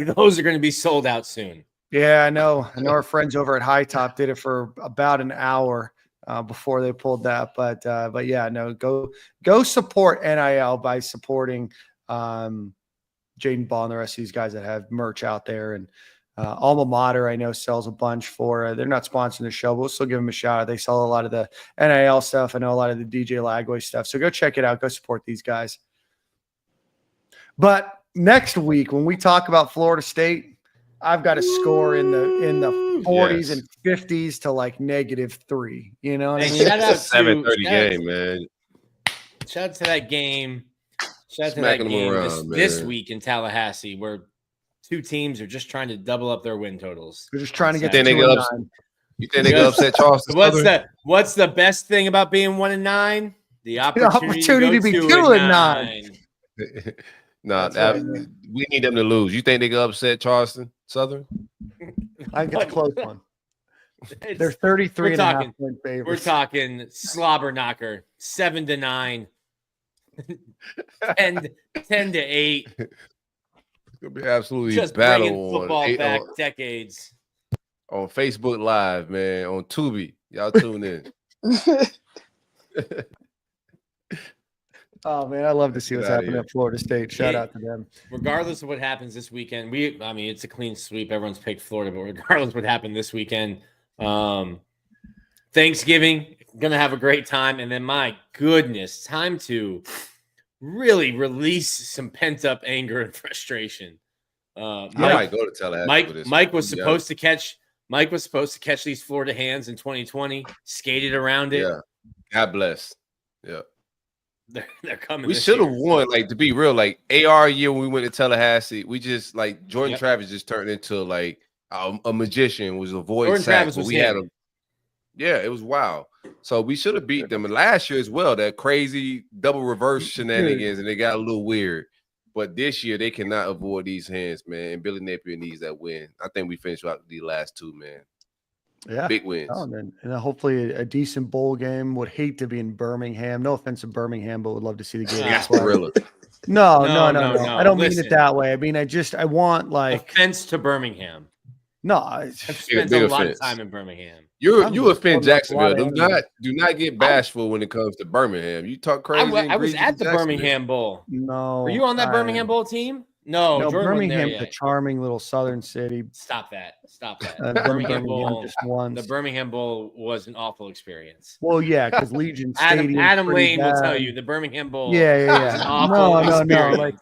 those are going to be sold out soon. Yeah, I know. Our friends over at High Top did it for about an hour before they pulled that. But yeah, no, go support NIL by supporting Jaden Ball and the rest of these guys that have merch out there. And Alma Mater, I know, sells a bunch for they're not sponsoring the show, but we'll still give them a shout out. They sell a lot of the NIL stuff. I know a lot of the DJ Lagway stuff. So go check it out. Go support these guys. But next week, when we talk about Florida State, I've got a score in the 40s and 50s to like -3. You know what I mean? Shout out to 7:30 game, man. Shout out to that game. Shout out to that game this week in Tallahassee, where two teams are just trying to double up their win totals. They're just trying to get You think they go upset Charleston? What's the best thing about being 1-9? The opportunity to be 2-9. We need them to lose. You think they go upset Charleston Southern? I think it's a close one. They're 33 and a half talking- point favorites. We're talking slobber knocker, 7-9, 10-8. It's gonna be absolutely Just bringing battle football back decades. on Facebook Live, man, on Tubi. Y'all tune in. Oh man, I love to see what's happening at Florida State. Shout out to them. Regardless of what happens this weekend, it's a clean sweep. Everyone's picked Florida, but regardless of what happened this weekend, Thanksgiving, gonna have a great time. And then my goodness, time to really release some pent-up anger and frustration. I might go to Tallahassee. Mike was supposed to catch these Florida hands in 2020, skated around it. Yeah. God bless. Yeah. They're coming. We should have won, like, to be real, like AR year when we went to Tallahassee, we just like Jordan Travis just turned into like a magician, was avoiding sacks. We had him. Yeah, it was wild. So we should have beat them. And last year as well, that crazy double reverse shenanigans, and they got a little weird. But this year they cannot avoid these hands, man. And Billy Napier needs that win. I think we finished out the last two, man. Yeah, big wins. Oh, and hopefully a decent bowl game. Would hate to be in Birmingham. No offense to Birmingham, but would love to see the game. No. I don't mean it that way. I mean, I want like offense to Birmingham. No, I've spent a lot of time in Birmingham. You offend Jacksonville. Do not get bashful when it comes to Birmingham. You talk crazy. I was at the Birmingham Bowl. No, were you on that Birmingham Bowl team? No, Birmingham's a charming little southern city. Stop that. Birmingham Bowl just won. The Birmingham Bowl was an awful experience. Well, yeah, because Legion Stadium. Adam Lane will tell you the Birmingham Bowl. Yeah. No. Like,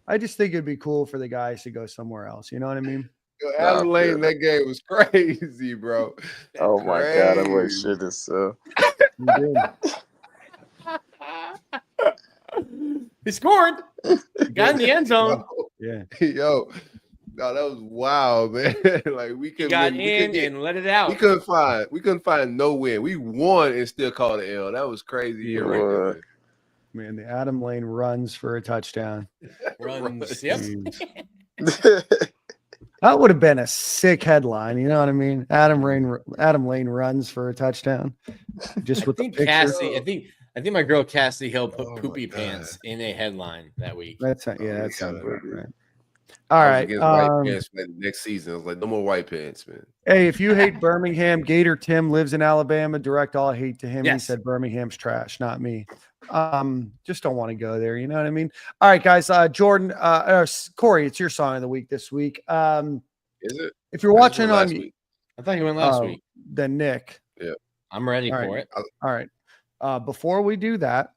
I just think it'd be cool for the guys to go somewhere else. You know what I mean? Adam Lane, that game was crazy, bro. Oh my God, I wish shit is so. He scored. Got in the end zone. No, that was wild, man. Like we got in and let it out. We couldn't find no win. We won and still called it L. That was crazy. Man, the Adam Lane runs for a touchdown. Runs. Yep. That would have been a sick headline. You know what I mean? Adam Lane runs for a touchdown. Just with the picture. I think my girl Cassidy Hill put poopy pants in a headline that week. That sounds right. All right. White pants for the next season. I was like, no more white pants, man. Hey, if you hate Birmingham, Gator Tim lives in Alabama. Direct all hate to him. Yes. He said Birmingham's trash, not me. Just don't want to go there. You know what I mean? All right, guys. Jordan, Corey, it's your song of the week this week. Is it? If you're watching on, I thought you went last week. Then Nick. Yeah, I'm ready for it. All right. Before we do that,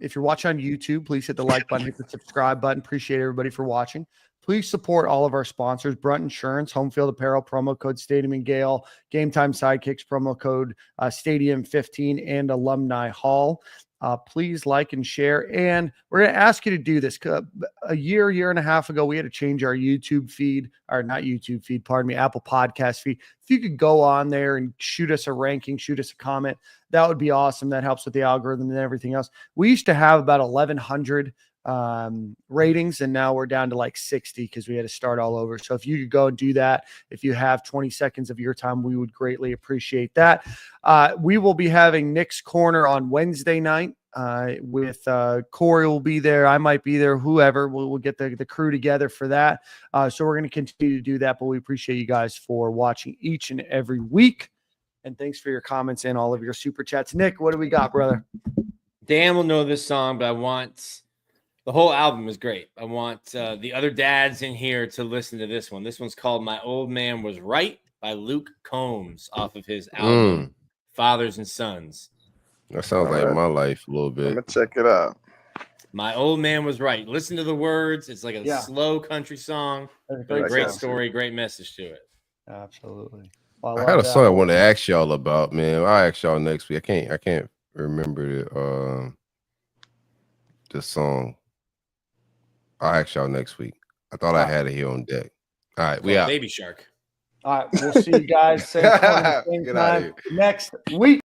if you're watching on YouTube, please hit the like button, hit the subscribe button. Appreciate everybody for watching. Please support all of our sponsors: Brunt Insurance, Home Field Apparel, promo code Stadium and Gale, Game Time Sidekicks, promo code Stadium 15, and Alumni Hall. Please like and share. And we're going to ask you to do this. A year and a half ago, we had to change our YouTube feed, or not YouTube feed, pardon me, Apple Podcast feed. If you could go on there and shoot us a ranking, shoot us a comment, that would be awesome. That helps with the algorithm and everything else. We used to have about 1,100 ratings, and now we're down to like 60 because we had to start all over. So if you could go and do that, if you have 20 seconds of your time, we would greatly appreciate that. We will be having Nick's Corner on Wednesday night with Corey will be there. I might be there, whoever. We'll get the crew together for that. So we're going to continue to do that, but we appreciate you guys for watching each and every week. And thanks for your comments and all of your super chats. Nick, what do we got, brother? Dan will know this song, but I want the whole album is great. I want the other dads in here to listen to this one. This one's called My Old Man Was Right by Luke Combs off of his album Fathers and Sons. That sounds like my life a little bit. I'm going to check it out. My Old Man Was Right. Listen to the words. It's like a slow country song. Great story, great message to it. Absolutely. I had a song I want to ask y'all about, man. I'll ask y'all next week. I can't remember the song. I'll ask y'all next week. I thought I had it here on deck. All right, we out. Baby Shark. All right, we'll see you guys same time next week.